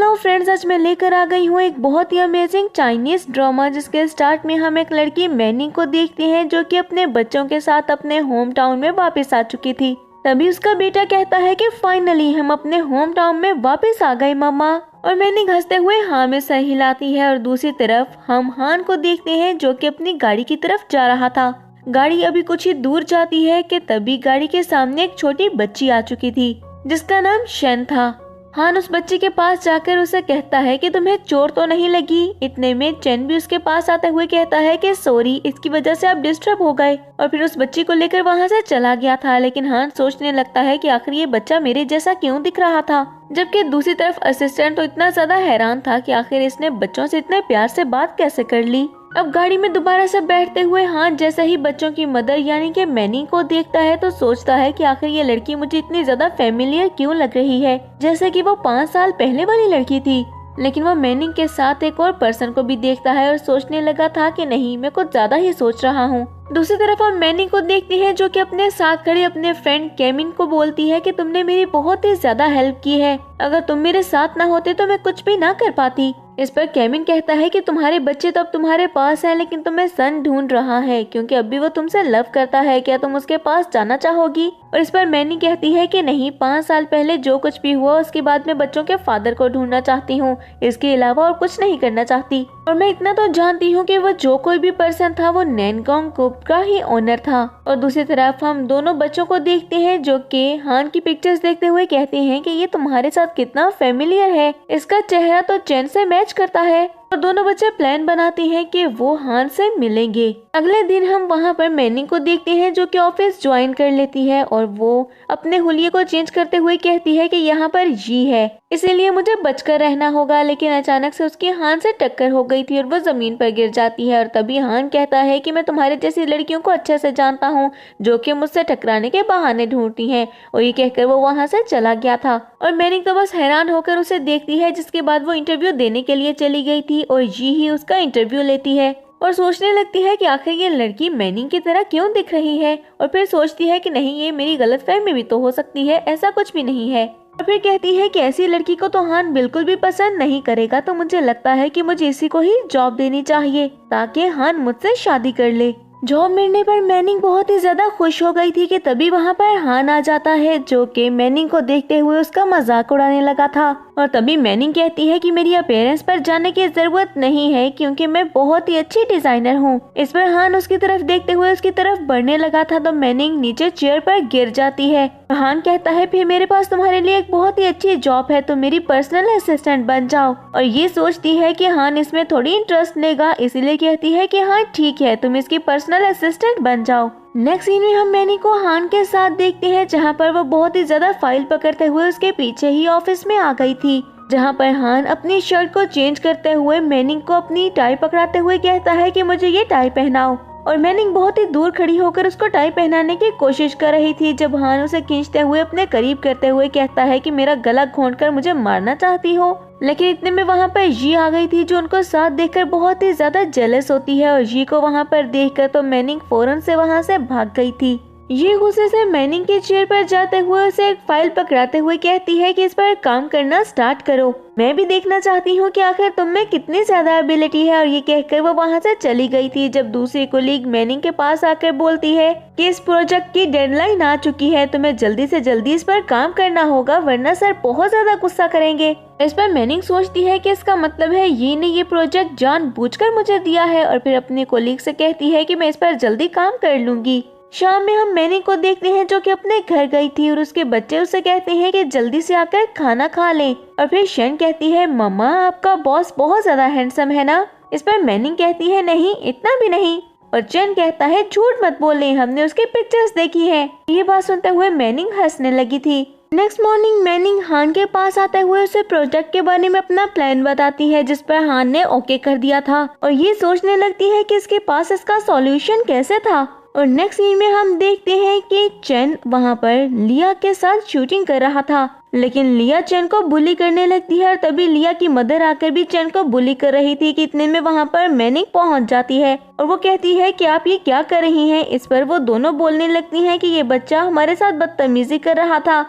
Hello friends, आज मैं लेकर आ गई हूँ एक बहुत ही अमेजिंग चाइनीज ड्रामा जिसके स्टार्ट में हम एक लड़की मैनी को देखते हैं जो कि अपने बच्चों के साथ अपने होम टाउन में वापस आ चुकी थी। तभी उसका बेटा कहता है कि फाइनली हम अपने होम टाउन में वापस आ गए मम्मा। और मैनी हंसते हुए हाँ में सर हिलाती है और दूसरी तरफ हम हान को देखते हैं जो कि अपनी गाड़ी की तरफ जा रहा था। गाड़ी अभी कुछ ही दूर जाती है कि तभी गाड़ी के सामने एक छोटी बच्ची आ चुकी थी जिसका नाम शेन था। हान उस बच्चे के पास जाकर उसे कहता है कि तुम्हें चोट तो नहीं लगी। इतने में चेन भी उसके पास आते हुए कहता है कि सॉरी, इसकी वजह से आप डिस्टर्ब हो गए, और फिर उस बच्ची को लेकर वहां से चला गया था। लेकिन हान सोचने लगता है कि आखिर ये बच्चा मेरे जैसा क्यों दिख रहा था, जबकि दूसरी तरफ असिस्टेंट तो इतना ज्यादा हैरान था कि आखिर इसने बच्चों से इतने प्यार से बात कैसे कर ली। अब गाड़ी में दोबारा से बैठते हुए हान जैसे ही बच्चों की मदर यानी कि मैनी को देखता है तो सोचता है कि आखिर ये लड़की मुझे इतनी ज्यादा फेमिलियर क्यों लग रही है, जैसे कि वो 5 साल पहले वाली लड़की थी। लेकिन वो मैनी के साथ एक और पर्सन को भी देखता है और सोचने लगा था कि नहीं, मैं कुछ ज्यादा ही सोच रहा हूँ। दूसरी तरफ हम मैनी को देखते हैं जो कि अपने साथ खड़े अपने फ्रेंड केमिन को बोलती है कि तुमने मेरी बहुत ही ज्यादा हेल्प की है, अगर तुम मेरे साथ ना होते तो मैं कुछ भी ना कर पाती। इस पर केमिन कहता है कि तुम्हारे बच्चे तो अब तुम्हारे पास हैं, लेकिन तुम्हें सन ढूंढ रहा है क्योंकि अभी वो तुमसे लव करता है, क्या तुम उसके पास जाना चाहोगी। और इस पर मैनी कहती है कि नहीं, 5 साल पहले जो कुछ भी हुआ उसके बाद मैं बच्चों के फादर को ढूंढना चाहती हूँ, इसके अलावा और कुछ नहीं करना चाहती। और मैं इतना तो जानती हूँ कि वो जो कोई भी पर्सन था वो नैनगोंग ग्रुप का ही ओनर था। और दूसरी तरफ हम दोनों बच्चों को देखते हैं जो कि हान की पिक्चर्स देखते हुए कहते हैं कि ये तुम्हारे साथ कितना फेमिलियर है, इसका चेहरा तो चैन से मैच करता है। और दोनों बच्चे प्लान बनाते हैं कि वो हान से मिलेंगे। अगले दिन हम वहाँ पर मैनी को देखते हैं जो कि ऑफिस ज्वाइन कर लेती है और वो अपने हुलिये को चेंज करते हुए कहती है कि यहाँ पर जी है, इसीलिए मुझे बचकर रहना होगा। लेकिन अचानक से उसकी हान से टक्कर हो गई थी और वो जमीन पर गिर जाती है। और तभी हान कहता है कि मैं तुम्हारे जैसी लड़कियों को अच्छे से जानता हूँ जो कि मुझसे टकराने के बहाने ढूंढती हैं। और ये कहकर वो वहाँ से चला गया था और मैनी तो बस हैरान होकर उसे देखती है, जिसके बाद वो इंटरव्यू देने के लिए चली गई थी और जी ही उसका इंटरव्यू लेती है और सोचने लगती है कि आखिर ये लड़की मैनी की तरह क्यों दिख रही है। और फिर सोचती है कि नहीं, ये मेरी गलतफहमी भी तो हो सकती है, ऐसा कुछ भी नहीं है। और फिर कहती है कि ऐसी लड़की को तो हान बिल्कुल भी पसंद नहीं करेगा, तो मुझे लगता है कि मुझे इसी को ही जॉब देनी चाहिए ताकि हान मुझसे शादी कर ले। जॉब मिलने पर मैनिंग बहुत ही ज्यादा खुश हो गई थी कि तभी वहाँ पर हान आ जाता है जो कि मैनिंग को देखते हुए उसका मजाक उड़ाने लगा था। और तभी मैनिंग कहती है कि मेरी अपीयरेंस पर जाने की जरूरत नहीं है क्योंकि मैं बहुत ही अच्छी डिजाइनर हूँ। इस पर हान उसकी तरफ देखते हुए उसकी तरफ बढ़ने लगा था तो मैनिंग नीचे चेयर पर गिर जाती है। हान कहता है फिर मेरे पास तुम्हारे लिए एक बहुत ही अच्छी जॉब है, तो मेरी पर्सनल असिस्टेंट बन जाओ। और ये सोचती है कि हान इसमें थोड़ी इंटरेस्ट लेगा, इसीलिए कहती है कि हाँ ठीक है, तुम इसकी पर्सनल असिस्टेंट बन जाओ। नेक्स्ट सीन में हम मैनी को हान के साथ देखते हैं जहाँ पर वो बहुत ही ज्यादा फाइल पकड़ते हुए उसके पीछे ही ऑफिस में आ गई थी, जहाँ पर हान अपनी शर्ट को चेंज करते हुए मैनिंग को अपनी टाई पकड़ाते हुए कहता है कि मुझे ये टाई पहनाओ। और मैनिंग बहुत ही दूर खड़ी होकर उसको टाई पहनाने की कोशिश कर रही थी जब हान उसे खींचते हुए अपने करीब करते हुए कहता है कि मेरा गला घोंटकर मुझे मारना चाहती हो। लेकिन इतने में वहाँ पर जी आ गई थी जो उनको साथ देखकर बहुत ही ज्यादा जेलस होती है और जी को वहाँ पर देखकर तो मैनिंग फौरन से वहाँ से भाग गई थी। ये गुस्से से मैनिंग के चेयर पर जाते हुए उसे एक फाइल पकड़ाते हुए कहती है कि इस पर काम करना स्टार्ट करो, मैं भी देखना चाहती हूँ कि आखिर तुम में कितनी ज्यादा एबिलिटी है। और ये कहकर वो वहाँ से चली गई थी जब दूसरी कोलीग मैनिंग के पास आकर बोलती है कि इस प्रोजेक्ट की डेडलाइन आ चुकी है, तुम्हें जल्दी से जल्दी इस पर काम करना होगा वरना सर बहुत ज्यादा गुस्सा करेंगे। इस पर मैनिंग सोचती है कि इसका मतलब है ये ने ये प्रोजेक्ट जानबूझकर मुझे दिया है और फिर अपनी कोलीग से कहती है कि मैं इस पर जल्दी काम कर लूंगी। शाम में हम मैनी को देखते हैं जो कि अपने घर गई थी और उसके बच्चे उसे कहते हैं कि जल्दी से आकर खाना खा लें। और फिर शन कहती है मम्मा आपका बॉस बहुत ज्यादा हैंडसम है ना। इस पर मैनी कहती है नहीं, इतना भी नहीं। और चैन कहता है झूठ मत बोले, हमने उसकी पिक्चर्स देखी है। ये बात सुनते हुए मैनिंग हंसने लगी थी। नेक्स्ट मॉर्निंग मैनिंग हान के पास आते हुए उसे प्रोजेक्ट के बारे में अपना प्लान बताती है जिस पर हान ने ओके कर दिया था और ये सोचने लगती है कि इसके पास इसका सॉल्यूशन कैसे था। और नेक्स्ट सीन में हम देखते हैं कि चैन वहाँ पर लिया के साथ शूटिंग कर रहा था, लेकिन लिया चैन को बुली करने लगती है और तभी लिया की मदर आकर भी चैन को बुली कर रही थी कि इतने में वहाँ पर मैनिंग पहुँच जाती है और वो कहती है कि आप ये क्या कर रही हैं। इस पर वो दोनों बोलने लगती हैं कि ये बच्चा हमारे साथ बदतमीजी कर रहा था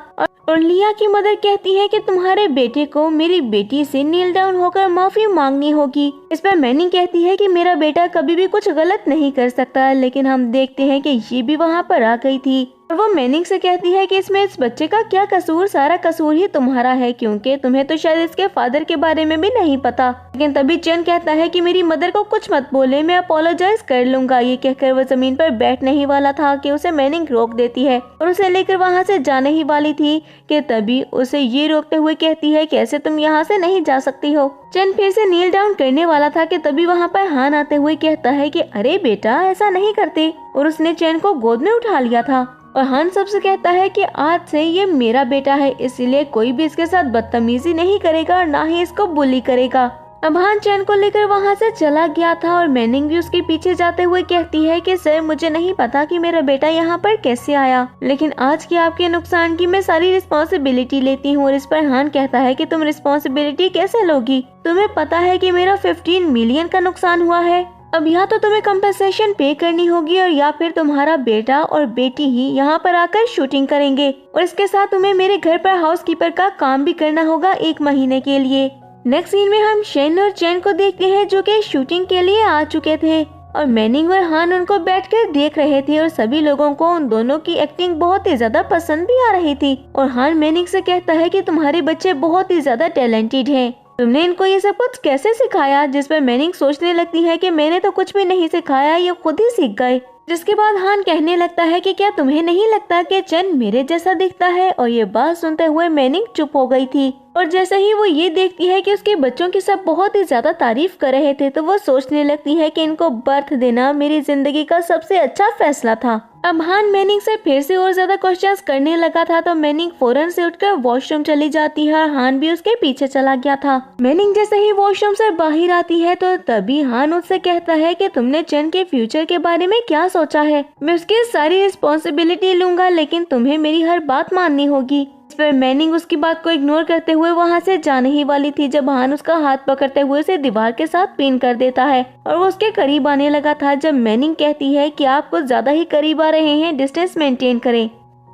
और लिया की मदर कहती है कि तुम्हारे बेटे को मेरी बेटी से नील डाउन होकर माफी मांगनी होगी। इस पर मैनिंग कहती है कि मेरा बेटा कभी भी कुछ गलत नहीं कर सकता, लेकिन हम देखते हैं कि ये भी वहाँ पर आ गई थी और वो मैनिंग से कहती है कि इसमें इस बच्चे का क्या कसूर, सारा कसूर ही तुम्हारा है, क्योंकि तुम्हें तो शायद इसके फादर के बारे में भी नहीं पता। लेकिन तभी चैन कहता है कि मेरी मदर को कुछ मत बोले, मैं अपोलोजाइज कर लूंगा। ये कहकर वो जमीन पर बैठने ही वाला था कि उसे मैनिंग रोक देती है और उसे लेकर वहाँ से जाने ही वाली थी कि तभी उसे ये रोकते हुए कहती है कैसे तुम यहाँ से नहीं जा सकती हो। चैन फिर से नील डाउन करने वाला था कि तभी वहाँ पर हान आते हुए कहता है कि अरे बेटा ऐसा नहीं करते, और उसने चैन को गोद में उठा लिया था। और हान सबसे कहता है कि आज से ये मेरा बेटा है, इसलिए कोई भी इसके साथ बदतमीजी नहीं करेगा और ना ही इसको बुली करेगा। अब हान चैन को लेकर वहाँ से चला गया था और मैनिंग भी उसके पीछे जाते हुए कहती है कि सर मुझे नहीं पता कि मेरा बेटा यहाँ पर कैसे आया, लेकिन आज के आपके नुकसान की मैं सारी रिस्पॉन्सिबिलिटी लेती हूँ। और इस पर हान कहता है कि तुम रिस्पॉन्सिबिलिटी कैसे लोगी, तुम्हें पता है कि मेरा 15 मिलियन का नुकसान हुआ है। अब या तो तुम्हें कंपनसेशन पे करनी होगी और या फिर तुम्हारा बेटा और बेटी ही यहाँ पर आकर शूटिंग करेंगे, और इसके साथ तुम्हें मेरे घर पर हाउसकीपर का काम भी करना होगा 1 महीने के लिए। नेक्स्ट सीन में हम शेन और चैन को देखते हैं जो कि शूटिंग के लिए आ चुके थे और मैनिंग और हान उनको बैठकर देख रहे थे और सभी लोगों को उन दोनों की एक्टिंग बहुत ही ज्यादा पसंद भी आ रही थी। और हान मैनिंग से कहता है कि तुम्हारे बच्चे बहुत ही ज्यादा टैलेंटेड हैं, तुमने इनको ये सब कुछ कैसे सिखाया। जिस पर मैनिंग सोचने लगती है कि मैंने तो कुछ भी नहीं सिखाया, ये खुद ही सीख गए। जिसके बाद हान कहने लगता है कि क्या तुम्हें नहीं लगता कि चैन मेरे जैसा दिखता है। और ये बात सुनते हुए मैनिंग चुप हो गई थी और जैसे ही वो ये देखती है कि उसके बच्चों की सब बहुत ही ज्यादा तारीफ कर रहे थे तो वो सोचने लगती है कि इनको बर्थ देना मेरी जिंदगी का सबसे अच्छा फैसला था। अब हान मैनिंग से फिर से और ज्यादा क्वेश्चंस करने लगा था तो मैनिंग फौरन से उठकर वॉशरूम चली जाती है और हान भी उसके पीछे चला गया था। मैनिंग जैसे ही वॉशरूम से बाहर आती है तो तभी हान उससे कहता है कि तुमने चैन के फ्यूचर के बारे में क्या सोचा है। मैं उसकी सारी रिस्पॉन्सिबिलिटी लूंगा, लेकिन तुम्हें मेरी हर बात माननी होगी। इस पर मैनिंग उसकी बात को इग्नोर करते हुए वहाँ से जाने ही वाली थी जब हान उसका हाथ पकड़ते हुए उसे दीवार के साथ पिन कर देता है और वो उसके करीब आने लगा था जब मैनिंग कहती है कि आप कुछ ज्यादा ही करीब आ रहे हैं, डिस्टेंस मेंटेन करें।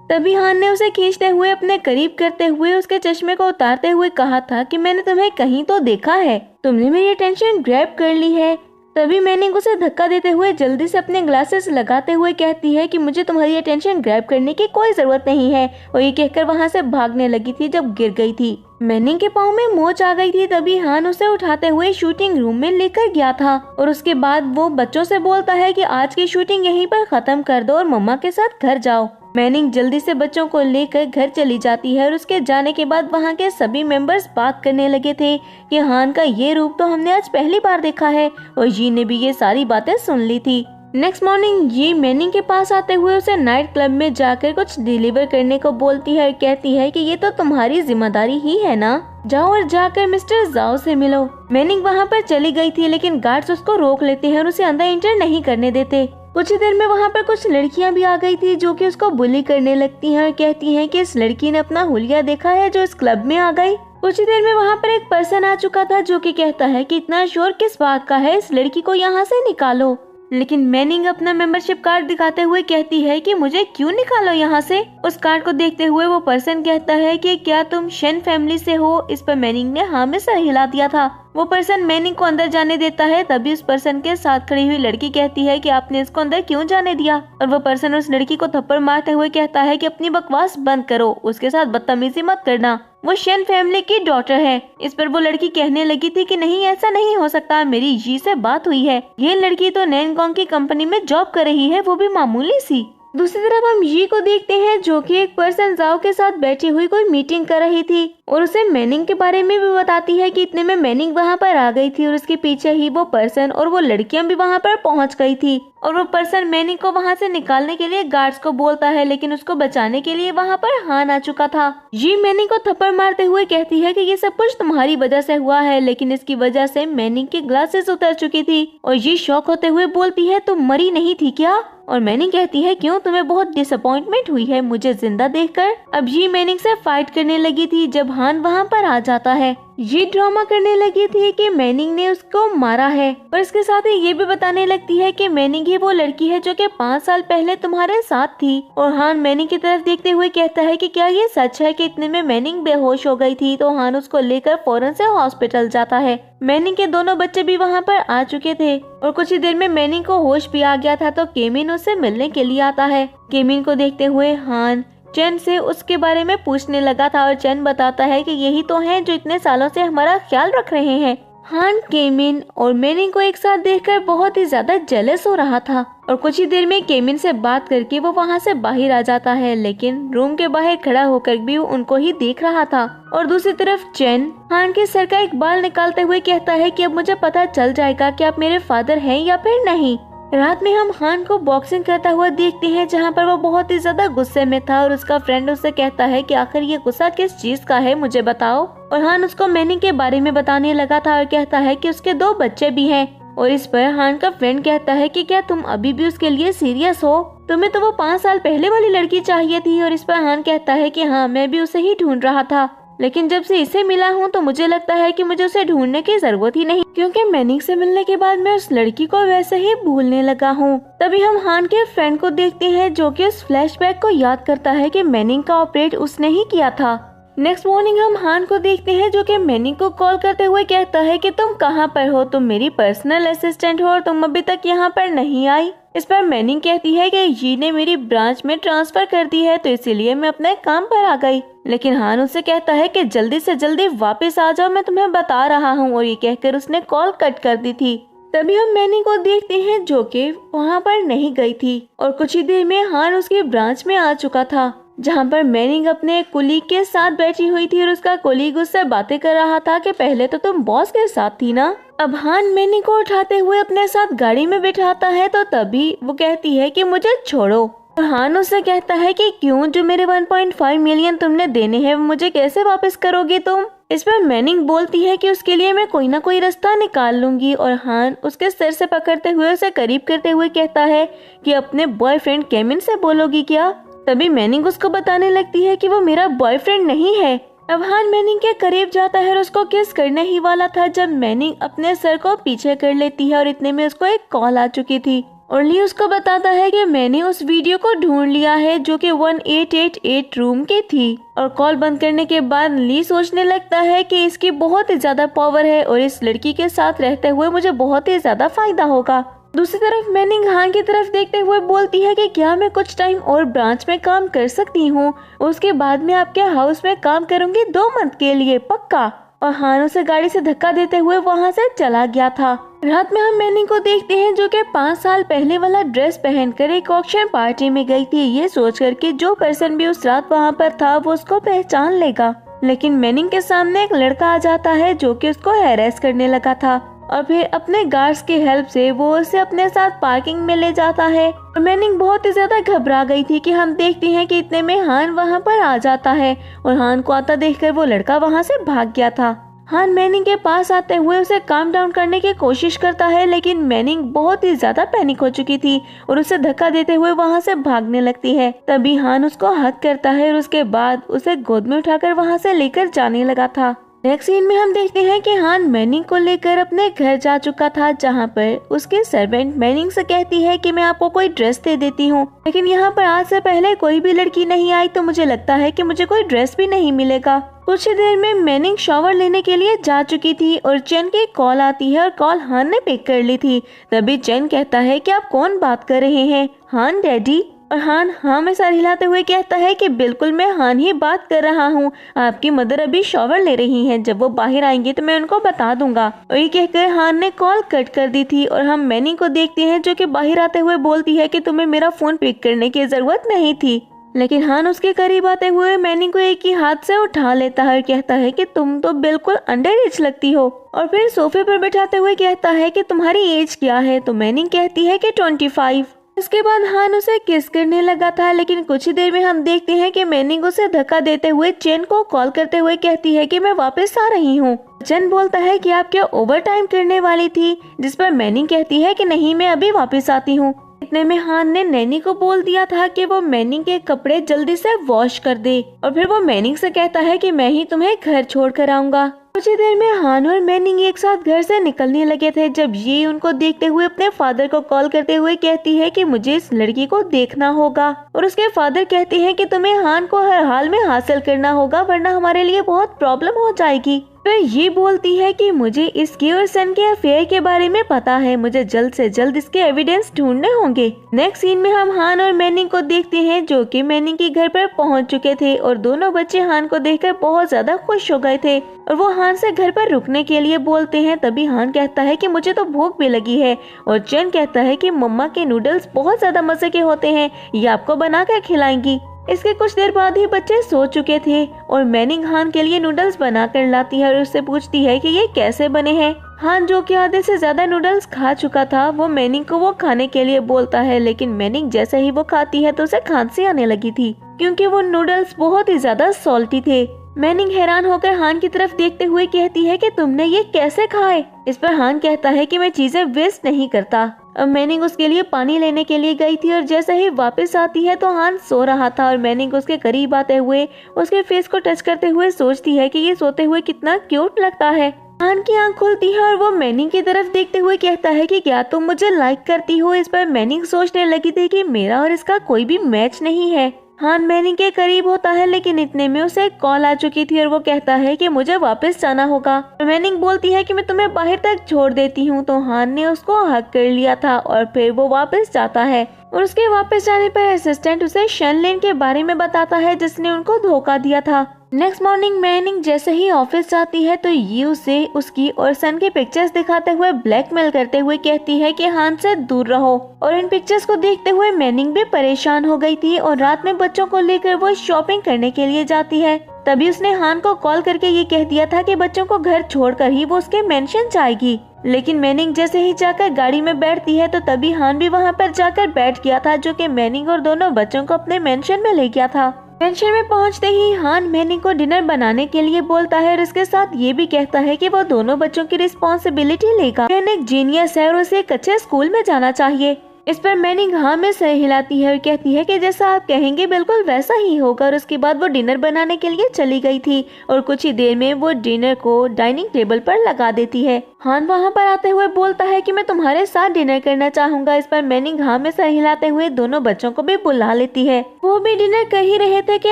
तभी हान ने उसे खींचते हुए अपने करीब करते हुए उसके चश्मे को उतारते हुए कहा था कि मैंने तुम्हें कहीं तो देखा है, तुमने मेरी अटेंशन ग्रैब कर ली है। तभी मैनिंग उसे धक्का देते हुए जल्दी से अपने ग्लासेस लगाते हुए कहती है कि मुझे तुम्हारी अटेंशन ग्रैब करने की कोई जरूरत नहीं है, और ये कहकर वहाँ से भागने लगी थी जब गिर गई थी। मैनिंग के पाँव में मोच आ गई थी तभी हान उसे उठाते हुए शूटिंग रूम में लेकर गया था और उसके बाद वो बच्चों से बोलता है कि आज की शूटिंग यहीं पर खत्म कर दो और मम्मा के साथ घर जाओ। मैनिंग जल्दी से बच्चों को लेकर घर चली जाती है और उसके जाने के बाद वहाँ के सभी मेंबर्स बात करने लगे थे कि हान का ये रूप तो हमने आज पहली बार देखा है, और जी ने भी ये सारी बातें सुन ली थी। नेक्स्ट मॉर्निंग जी मैनिंग के पास आते हुए उसे नाइट क्लब में जाकर कुछ डिलीवर करने को बोलती है और कहती है कि ये तो तुम्हारी जिम्मेदारी ही है ना, जाओ और जाकर मिस्टर जाओ से मिलो। मैनिंग वहाँ पर चली गई थी लेकिन गार्ड्स उसको रोक लेते हैं और उसे अंदर एंटर नहीं करने देते। कुछ ही देर में वहाँ पर कुछ लड़कियां भी आ गई थी जो कि उसको बुली करने लगती हैं और कहती हैं कि इस लड़की ने अपना हुलिया देखा है जो इस क्लब में आ गई। कुछ ही देर में वहाँ पर एक पर्सन आ चुका था जो कि कहता है कि इतना शोर किस बात का है, इस लड़की को यहाँ से निकालो। लेकिन मैनिंग अपना मेंबरशिप कार्ड दिखाते हुए कहती है कि मुझे क्यों निकालो यहाँ से। उस कार्ड को देखते हुए वो पर्सन कहता है कि क्या तुम शेन फैमिली से हो। इस पर मैनिंग ने हाँ में सर हिला दिया था। वो पर्सन मैनिंग को अंदर जाने देता है तभी उस पर्सन के साथ खड़ी हुई लड़की कहती है कि आपने इसको अंदर क्यों जाने दिया। और वो पर्सन उस लड़की को थप्पड़ मारते हुए कहता है कि अपनी बकवास बंद करो, उसके साथ बदतमीजी मत करना, वो शेन फैमिली की डॉटर है। इस पर वो लड़की कहने लगी थी कि नहीं ऐसा नहीं हो सकता, मेरी जी से बात हुई है, ये लड़की तो नैनगोंग की कंपनी में जॉब कर रही है, वो भी मामूली सी। दूसरी तरफ हम जी को देखते हैं जो कि एक पर्सन जाओ के साथ बैठी हुई कोई मीटिंग कर रही थी और उसे मैनिंग के बारे में भी बताती है कि इतने में मैनिंग वहाँ पर आ गई थी और उसके पीछे ही वो पर्सन और वो लड़कियां भी वहाँ पर पहुँच गई थी। और वो पर्सन मैनिंग को वहाँ से निकालने के लिए गार्ड्स को बोलता है लेकिन उसको बचाने के लिए वहाँ पर हान आ चुका था। जी मैनिंग को थप्पड़ मारते हुए कहती है कि ये सब कुछ तुम्हारी वजह से हुआ है, लेकिन इसकी वजह से मैनिंग की ग्लासेस उतर चुकी थी। और ये शॉक होते हुए बोलती है तुम मरी नहीं थी क्या। और मैनिंग कहती है क्यों, तुम्हें बहुत डिसअपॉइंटमेंट हुई है मुझे जिंदा देखकर। अब जी मैनिंग से फाइट करने लगी थी जब हान वहाँ पर आ जाता है। ये ड्रामा करने लगी थी कि मैनिंग ने उसको मारा है और इसके साथ ही ये भी बताने लगती है कि मैनिंग ही वो लड़की है जो कि 5 साल पहले तुम्हारे साथ थी। और हान मैनिंग की तरफ देखते हुए कहता है कि क्या ये सच है कि इतने में मैनिंग बेहोश हो गई थी। तो हान उसको लेकर फौरन से हॉस्पिटल जाता है। मैनिंग के दोनों बच्चे भी वहाँ पर आ चुके थे और कुछ ही देर में मैनिंग को होश भी आ गया था। तो केमिन उससे मिलने के लिए आता है। केमिन को देखते हुए हान चेन से उसके बारे में पूछने लगा था और चेन बताता है कि यही तो हैं जो इतने सालों से हमारा ख्याल रख रहे हैं। हान केमिन और मैनिंग को एक साथ देखकर बहुत ही ज्यादा जेलस हो रहा था और कुछ ही देर में केमिन से बात करके वो वहाँ से बाहर आ जाता है, लेकिन रूम के बाहर खड़ा होकर भी वो उनको ही देख रहा था। और दूसरी तरफ चेन हान के सर का एक बाल निकालते हुए कहता है कि अब मुझे पता चल जाएगा कि आप मेरे फादर हैं या फिर नहीं। रात में हम हान को बॉक्सिंग करता हुआ देखते हैं, जहाँ पर वो बहुत ही ज्यादा गुस्से में था और उसका फ्रेंड उससे कहता है कि आखिर ये गुस्सा किस चीज का है, मुझे बताओ। और हान उसको मैनिंग के बारे में बताने लगा था और कहता है कि उसके 2 बच्चे भी हैं। और इस पर हान का फ्रेंड कहता है कि क्या तुम अभी भी उसके लिए सीरियस हो? तुम्हें तो वो 5 साल पहले वाली लड़की चाहिए थी। और इस पर हान कहता है कि हाँ, मैं भी उसे ही ढूंढ रहा था, लेकिन जब से इसे मिला हूँ तो मुझे लगता है कि मुझे उसे ढूंढने की जरूरत ही नहीं, क्योंकि मैनिंग से मिलने के बाद मैं उस लड़की को वैसे ही भूलने लगा हूँ। तभी हम हान के फ्रेंड को देखते हैं जो कि उस फ्लैशबैक को याद करता है कि मैनिंग का ऑपरेट उसने ही किया था। नेक्स्ट मॉर्निंग हम हान को देखते हैं जो कि मैनिंग को कॉल करते हुए कहता है कि तुम कहाँ पर हो, तुम मेरी पर्सनल असिस्टेंट हो और तुम अभी तक यहाँ पर नहीं आई। इस पर मैनिंग कहती है कि जी ने मेरी ब्रांच में ट्रांसफर कर दी है तो इसीलिए मैं अपने काम पर आ गई। लेकिन हान उससे कहता है कि जल्दी से जल्दी वापस आ जाओ, मैं तुम्हें बता रहा हूँ। और ये कहकर उसने कॉल कट कर दी थी। तभी हम मैनिंग को देखते हैं जो कि वहाँ पर नहीं गई थी और कुछ ही देर में हान उसकी ब्रांच में आ चुका था, जहाँ पर मैनिंग अपने कोलीग के साथ बैठी हुई थी और उसका कोलीग उससे बातें कर रहा था कि पहले तो तुम बॉस के साथ थी ना। अब हान मैनिंग को उठाते हुए अपने साथ गाड़ी में बिठाता है तो तभी वो कहती है कि मुझे छोड़ो। और हान उससे कहता है कि क्यों, जो मेरे 1.5 मिलियन तुमने देने हैं वो मुझे कैसे वापस करोगी तुम? इस पर मैनिंग बोलती है कि उसके लिए मैं कोई ना कोई रास्ता निकाल लूंगी। और हान उसके सिर से पकड़ते हुए उसे करीब करते हुए कहता है कि अपने बॉयफ्रेंड केमिन से बोलोगी क्या? तभी मैनिंग उसको बताने लगती है कि वो मेरा बॉयफ्रेंड नहीं है। अब हान मैनिंग के करीब जाता है और उसको किस करने ही वाला था जब मैनिंग अपने सर को पीछे कर लेती है और इतने में उसको एक कॉल आ चुकी थी। और ली उसको बताता है कि मैंने उस वीडियो को ढूंढ लिया है जो कि 1888 रूम की थी। और कॉल बंद करने के बाद ली सोचने लगता है कि इसकी बहुत ही ज्यादा पावर है और इस लड़की के साथ रहते हुए मुझे बहुत ही ज्यादा फायदा होगा। दूसरी तरफ मैनिंग हान की तरफ देखते हुए बोलती है कि क्या मैं कुछ टाइम और ब्रांच में काम कर सकती हूँ, उसके बाद मैं आपके हाउस में काम करूंगी 2 मंथ के लिए, पक्का। और हान उसे गाड़ी से धक्का देते हुए वहाँ से चला गया था। रात में हम मैनिंग को देखते हैं जो कि 5 साल पहले वाला ड्रेस पहनकर एक ऑक्शन पार्टी में गई थी, ये सोच कर कि जो पर्सन भी उस रात वहाँ पर था वो उसको पहचान लेगा। लेकिन मैनिंग के सामने एक लड़का आ जाता है जो कि उसको हैरेस करने लगा था और फिर अपने गार्ड्स की हेल्प से वो उसे अपने साथ पार्किंग में ले जाता है। और मैनिंग बहुत ही ज्यादा घबरा गई थी कि हम देखते हैं कि इतने में हान वहाँ पर आ जाता है और हान को आता देखकर वो लड़का वहाँ से भाग गया था। हान मैनिंग के पास आते हुए उसे काम डाउन करने की कोशिश करता है, लेकिन मैनिंग बहुत ही ज्यादा पैनिक हो चुकी थी और उसे धक्का देते हुए वहाँ से भागने लगती है। तभी हान उसको हक करता है और उसके बाद उसे गोद में उठाकर वहाँ से लेकर जाने लगा था। नेक्स्ट सीन में हम देखते हैं कि हान मैनिंग को लेकर अपने घर जा चुका था, जहाँ पर उसके सर्वेंट मैनिंग से कहती है कि मैं आपको कोई ड्रेस दे देती हूँ, लेकिन यहाँ पर आज से पहले कोई भी लड़की नहीं आई तो मुझे लगता है कि मुझे कोई ड्रेस भी नहीं मिलेगा। कुछ ही देर में मैनिंग शावर लेने के लिए जा चुकी थी और चेन की कॉल आती है और कॉल हान ने पिक कर ली थी। तभी चेन कहता है कि आप कौन बात कर रहे हैं? हान डैडी। और हान हाँ में सर हिलाते हुए कहता है कि बिल्कुल मैं हान ही बात कर रहा हूँ, आपकी मदर अभी शॉवर ले रही हैं, जब वो बाहर आएंगे तो मैं उनको बता दूंगा। और ये कहकर हान ने कॉल कट कर दी थी और हम मैनिंग को देखते हैं जो कि बाहर आते हुए बोलती है कि तुम्हें मेरा फोन पिक करने की जरूरत नहीं थी। लेकिन हान उसके करीब आते हुए मैनिंग को एक ही हाथ से उठा लेता है और कहता है कि तुम तो बिल्कुल अंडर एज लगती हो। और फिर सोफे पर बैठाते हुए कहता है कि तुम्हारी एज क्या है? तो मैनिंग कहती है कि 25। इसके बाद हान उसे किस करने लगा था, लेकिन कुछ ही देर में हम देखते हैं कि मैनिंग उसे धक्का देते हुए चेन को कॉल करते हुए कहती है कि मैं वापस आ रही हूँ। चेन बोलता है कि आप क्या ओवर टाइम करने वाली थी, जिस पर मैनिंग कहती है कि नहीं, मैं अभी वापस आती हूँ। इतने में हान ने नैनी को बोल दिया था कि वो मैनिंग के कपड़े जल्दी से वॉश कर दे और फिर वो मैनिंग से कहता है कि मैं ही तुम्हें घर छोड़ कर आऊंगा। कुछ ही देर में हान और मैनिंग एक साथ घर से निकलने लगे थे जब ये उनको देखते हुए अपने फादर को कॉल करते हुए कहती है कि मुझे इस लड़की को देखना होगा और उसके फादर कहते हैं कि तुम्हें हान को हर हाल में हासिल करना होगा वरना हमारे लिए बहुत प्रॉब्लम हो जाएगी। फिर ये बोलती है कि मुझे इसके और सन के अफेयर के बारे में पता है, मुझे जल्द से जल्द इसके एविडेंस ढूंढने होंगे। नेक्स्ट सीन में हम हान और मैनिंग को देखते हैं जो कि मैनिंग के घर पर पहुंच चुके थे और दोनों बच्चे हान को देखकर बहुत ज्यादा खुश हो गए थे और वो हान से घर पर रुकने के लिए बोलते हैं। तभी हान कहता है कि मुझे तो भूख भी लगी है और चैन कहता है कि मम्मा के नूडल्स बहुत ज्यादा मजे के होते हैं, ये आपको बना कर खिलाएंगी। इसके कुछ देर बाद ही बच्चे सो चुके थे और मैनिंग हान के लिए नूडल्स बना कर लाती है और उससे पूछती है कि ये कैसे बने हैं। हान जो कि आधे से ज्यादा नूडल्स खा चुका था वो मैनिंग को वो खाने के लिए बोलता है, लेकिन मैनिंग जैसे ही वो खाती है तो उसे खांसी आने लगी थी क्योंकि वो नूडल्स बहुत ही ज्यादा सॉल्टी थे। मैनिंग हैरान होकर हान की तरफ देखते हुए कहती है कि तुमने ये कैसे खाए। इस पर हान कहता है कि मैं चीजें वेस्ट नहीं करता। अब मैनिंग उसके लिए पानी लेने के लिए गई थी और जैसे ही वापस आती है तो हान सो रहा था और मैनिंग उसके करीब आते हुए उसके फेस को टच करते हुए सोचती है कि ये सोते हुए कितना क्यूट लगता है। हान की आंख खुलती है और वो मैनिंग की तरफ देखते हुए कहता है कि क्या तुम मुझे लाइक करती हो। इस पर मैनिंग सोचने लगी थी कि मेरा और इसका कोई भी मैच नहीं है। हान मैनिंग के करीब होता है लेकिन इतने में उसे कॉल आ चुकी थी और वो कहता है कि मुझे वापस जाना होगा। मैनिंग बोलती है कि मैं तुम्हें बाहर तक छोड़ देती हूँ तो हान ने उसको हक कर लिया था और फिर वो वापस जाता है और उसके वापस जाने पर असिस्टेंट उसे शनलिन के बारे में बताता है जिसने उनको धोखा दिया था। नेक्स्ट मॉर्निंग मैनिंग जैसे ही ऑफिस जाती है तो ये उसे उसकी और सन की पिक्चर्स दिखाते हुए ब्लैकमेल करते हुए कहती है कि हान से दूर रहो और इन पिक्चर्स को देखते हुए मैनिंग भी परेशान हो गई थी और रात में बच्चों को लेकर वो शॉपिंग करने के लिए जाती है। तभी उसने हान को कॉल करके ये कह दिया था कि बच्चों को घर छोड़कर ही वो उसके मेंशन जाएगी, लेकिन मैनिंग जैसे ही जाकर गाड़ी में बैठती है तो तभी हान भी वहाँ पर जाकर बैठ गया था जो कि मैनिंग और दोनों बच्चों को अपने मेंशन में ले गया था। मेंशन में पहुंचते ही हान मैनिंग को डिनर बनाने के लिए बोलता है और इसके साथ ये भी कहता है कि वो दोनों बच्चों की रिस्पॉन्सिबिलिटी लेगा। मैन एक जीनियस है और उसे एक अच्छे स्कूल में जाना चाहिए। इस पर मैनिंग हाँ में सर हिलाती है और कहती है कि जैसा आप कहेंगे बिल्कुल वैसा ही होगा और उसके बाद वो डिनर बनाने के लिए चली गई थी और कुछ ही देर में वो डिनर को डाइनिंग टेबल पर लगा देती है। हान वहाँ पर आते हुए बोलता है कि मैं तुम्हारे साथ डिनर करना चाहूंगा। इस पर मैनिंग हाँ में सर हिलाते हुए दोनों बच्चों को भी बुला लेती है। वो भी डिनर कर ही रहे थे कि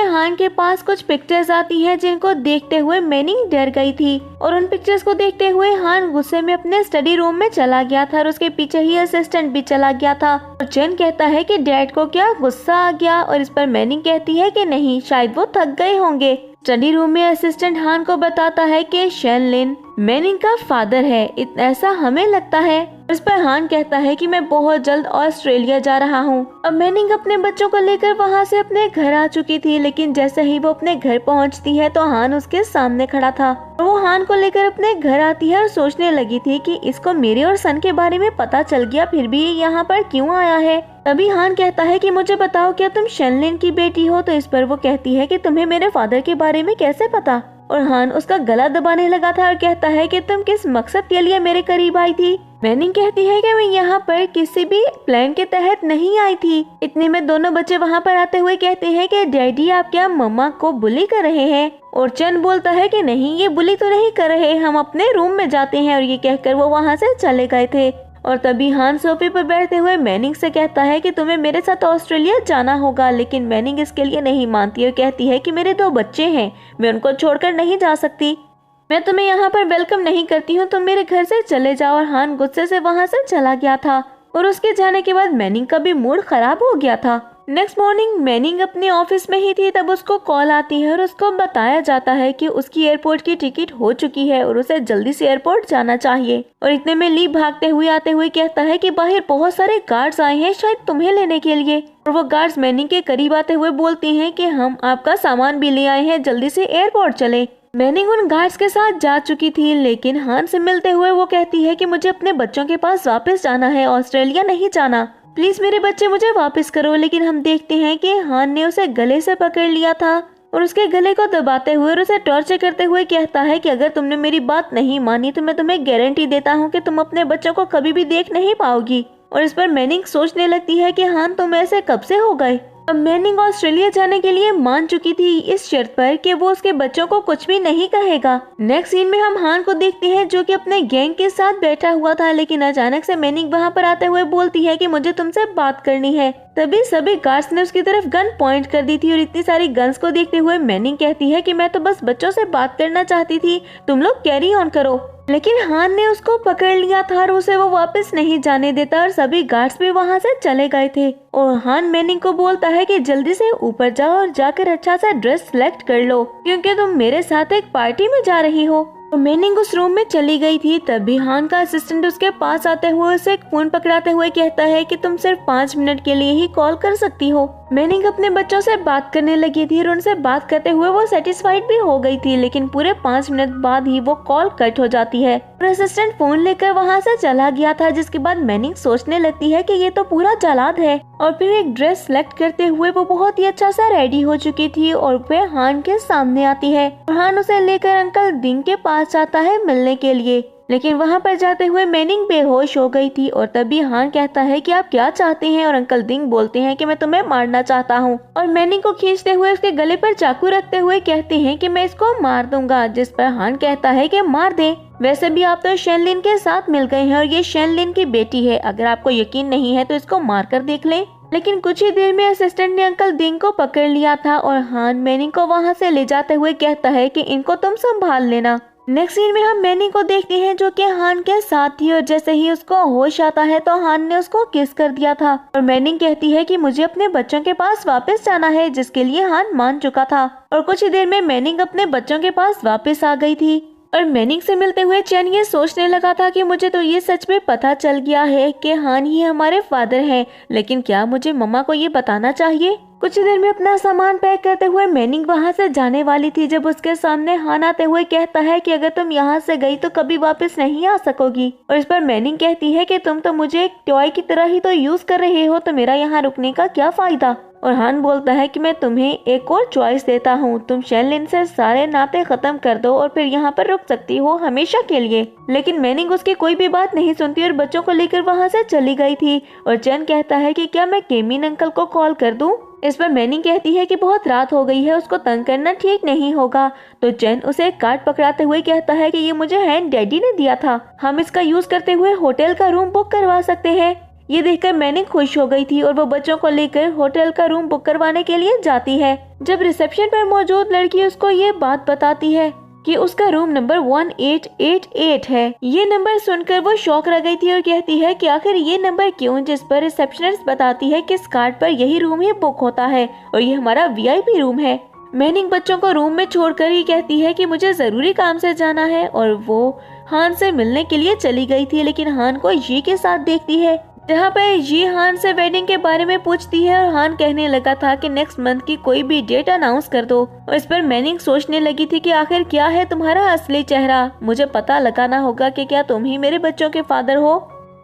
हान के पास कुछ पिक्चर्स आती हैं जिनको देखते हुए मैनिंग डर गई थी और उन पिक्चर्स को देखते हुए हान गुस्से में अपने स्टडी रूम में चला गया था और उसके पीछे ही असिस्टेंट भी चला गया था और चैन कहता है कि डैड को क्या गुस्सा आ गया और इस पर मैनिंग कहती है कि नहीं, शायद वो थक गए होंगे। स्टडी रूम में असिस्टेंट हान को बताता है कि शनलिन मैनिंग का फादर है, ऐसा हमें लगता है। इस पर हान कहता है कि मैं बहुत जल्द ऑस्ट्रेलिया जा रहा हूँ। अब मैनिंग अपने बच्चों को लेकर वहाँ से अपने घर आ चुकी थी, लेकिन जैसे ही वो अपने घर पहुँचती है तो हान उसके सामने खड़ा था और वो हान को लेकर अपने घर आती है और सोचने लगी थी कि इसको मेरे और सन के बारे में पता चल गया, फिर भी यहाँ पर क्यों आया है। तभी हान कहता है कि मुझे बताओ क्या तुम शनलिन की बेटी हो। तो इस पर वो कहती है कि तुम्हें मेरे फादर के बारे में कैसे पता। और हान उसका गला दबाने लगा था और कहता है कि तुम किस मकसद के लिए मेरे करीब आई थी। मैनिंग कहती है कि मैं यहाँ पर किसी भी प्लान के तहत नहीं आई थी। इतने में दोनों बच्चे वहाँ पर आते हुए कहते हैं कि डैडी आप क्या मम्मा को बुली कर रहे हैं। और चैन बोलता है कि नहीं, ये बुली तो नहीं कर रहे, हम अपने रूम में जाते हैं। और ये कहकर वो वहाँ से चले गए थे। और तभी हान सोफे पर बैठते हुए मैनिंग से कहता है कि तुम्हें मेरे साथ ऑस्ट्रेलिया जाना होगा, लेकिन मैनिंग इसके लिए नहीं मानती और कहती है कि मेरे 2 बच्चे हैं, मैं उनको छोड़कर नहीं जा सकती, मैं तुम्हें यहाँ पर वेलकम नहीं करती हूँ, तुम मेरे घर से चले जाओ। और हान गुस्से से वहाँ से चला गया था और उसके जाने के बाद मैनिंग का भी मूड खराब हो गया था। नेक्स्ट मॉर्निंग मैनिंग अपने ऑफिस में ही थी, तब उसको कॉल आती है और उसको बताया जाता है कि उसकी एयरपोर्ट की टिकट हो चुकी है और उसे जल्दी से एयरपोर्ट जाना चाहिए। और इतने में ली भागते हुए आते हुए कहता है कि बाहर बहुत सारे गार्ड्स आए हैं शायद तुम्हें लेने के लिए। और वो गार्ड्स मैनिंग के करीब आते हुए बोलती हैं कि हम आपका सामान भी ले आए हैं, जल्दी से एयरपोर्ट चले। मैनिंग उन गार्ड्स के साथ जा चुकी थी, लेकिन हान से मिलते हुए वो कहती है कि मुझे अपने बच्चों के पास वापस जाना है, ऑस्ट्रेलिया नहीं जाना, प्लीज मेरे बच्चे मुझे वापस करो। लेकिन हम देखते हैं कि हान ने उसे गले से पकड़ लिया था और उसके गले को दबाते हुए और उसे टॉर्चर करते हुए कहता है कि अगर तुमने मेरी बात नहीं मानी तो मैं तुम्हें गारंटी देता हूँ कि तुम अपने बच्चों को कभी भी देख नहीं पाओगी। और इस पर मैनिंग सोचने लगती है कि हान तुम ऐसे कब से हो गए। अब मैनिंग ऑस्ट्रेलिया जाने के लिए मान चुकी थी इस शर्त पर कि वो उसके बच्चों को कुछ भी नहीं कहेगा। नेक्स्ट सीन में हम हान को देखते हैं जो कि अपने गैंग के साथ बैठा हुआ था, लेकिन अचानक से मैनिंग वहाँ पर आते हुए बोलती है कि मुझे तुमसे बात करनी है। तभी सभी गार्ड्स ने उसकी तरफ गन पॉइंट कर दी थी और इतनी सारी गन्स को देखते हुए मैनिंग कहती है कि मैं तो बस बच्चों से बात करना चाहती थी, तुम लोग कैरी ऑन करो। लेकिन हान ने उसको पकड़ लिया था और उसे वो वापस नहीं जाने देता और सभी गार्ड्स भी वहाँ से चले गए थे। और हान मैनिंग को बोलता है कि जल्दी से ऊपर जाओ और जाकर अच्छा सा ड्रेस सिलेक्ट कर लो क्योंकि तुम मेरे साथ एक पार्टी में जा रही हो। और मैनिंग उस रूम में चली गई थी। तभी हान का असिस्टेंट उसके पास आते हुए उसे एक फोन पकड़ाते हुए कहता है कि तुम सिर्फ 5 मिनट के लिए ही कॉल कर सकती हो। मैनिंग अपने बच्चों से बात करने लगी थी और उनसे बात करते हुए वो सेटिस्फाइड भी हो गई थी, लेकिन पूरे 5 मिनट बाद ही वो कॉल कट हो जाती है और असिस्टेंट फोन लेकर वहाँ से चला गया था। जिसके बाद मैनिंग सोचने लगती है कि ये तो पूरा चालाक है और फिर एक ड्रेस सिलेक्ट करते हुए वो बहुत ही अच्छा सा रेडी हो चुकी थी और फिर हान के सामने आती है और हान उसे लेकर अंकल दिंग के पास जाता है मिलने के लिए। लेकिन वहाँ पर जाते हुए मैनिंग बेहोश हो गई थी और तभी हान कहता है कि आप क्या चाहते हैं और अंकल दिंग बोलते हैं कि मैं तुम्हें मारना चाहता हूँ और मैनिंग को खींचते हुए उसके गले पर चाकू रखते हुए कहते हैं कि मैं इसको मार दूंगा। जिस पर हान कहता है कि मार दे, वैसे भी आप तो शेनलिन के साथ मिल गए हैं और ये शेनलिन की बेटी है, अगर आपको यकीन नहीं है तो इसको मार कर देख लें। लेकिन कुछ ही देर में असिस्टेंट ने अंकल दिंग को पकड़ लिया था और हान मैनिंग को वहाँ से ले जाते हुए कहता है कि इनको तुम संभाल लेना। नेक्स्ट सीन में हम मैनिंग को देखते हैं जो कि हान के साथ थी और जैसे ही उसको होश आता है तो हान ने उसको किस कर दिया था और मैनिंग कहती है कि मुझे अपने बच्चों के पास वापस जाना है, जिसके लिए हान मान चुका था। और कुछ ही देर में मैनिंग अपने बच्चों के पास वापस आ गई थी और मैनिंग से मिलते हुए चैन ये सोचने लगा था कि मुझे तो ये सच में पता चल गया है कि हान ही हमारे फादर हैं, लेकिन क्या मुझे मम्मा को ये बताना चाहिए। कुछ देर में अपना सामान पैक करते हुए मैनिंग वहाँ से जाने वाली थी जब उसके सामने हान आते हुए कहता है कि अगर तुम यहाँ से गई तो कभी वापस नहीं आ सकोगी। और इस पर मैनिंग कहती है कि तुम तो मुझे एक टॉय की तरह ही तो यूज कर रहे हो, तो मेरा यहाँ रुकने का क्या फायदा। और हान बोलता है कि मैं तुम्हें एक और चॉइस देता हूँ, तुम शेनलिन से सारे नाते खत्म कर दो और फिर यहाँ पर रुक सकती हो हमेशा के लिए। लेकिन मैनिंग उसकी कोई भी बात नहीं सुनती और बच्चों को लेकर वहाँ से चली गई थी। और चैन कहता है कि क्या मैं केमिन अंकल को कॉल कर दूं? इस पर मैनिंग कहती है कि बहुत रात हो गई है, उसको तंग करना ठीक नहीं होगा। तो चैन उसे एक कार्ड पकड़ाते हुए कहता है कि ये मुझे हैंड डैडी ने दिया था, हम इसका यूज करते हुए होटल का रूम बुक करवा सकते हैं। ये देखकर मैनिंग खुश हो गई थी और वो बच्चों को लेकर होटल का रूम बुक करवाने के लिए जाती है। जब रिसेप्शन पर मौजूद लड़की उसको ये बात बताती है कि उसका रूम नंबर 1888 है, ये नंबर सुनकर वो शॉक रह गई थी और कहती है कि आखिर ये नंबर क्यों, जिस पर रिसेप्शनिस्ट बताती है कि इस कार्ड पर यही रूम ही बुक होता है और ये हमारा VIP रूम है। मैनिंग बच्चों को रूम में छोड़कर ही कहती है कि मुझे जरूरी काम से जाना है और वो हान से मिलने के लिए चली गई थी। लेकिन हान को जी के साथ देखती है जहाँ पर ये हान से वेडिंग के बारे में पूछती है और हान कहने लगा था कि नेक्स्ट मंथ की कोई भी डेट अनाउंस कर दो। और इस पर मैनिंग सोचने लगी थी कि आखिर क्या है तुम्हारा असली चेहरा, मुझे पता लगाना होगा कि क्या तुम ही मेरे बच्चों के फादर हो।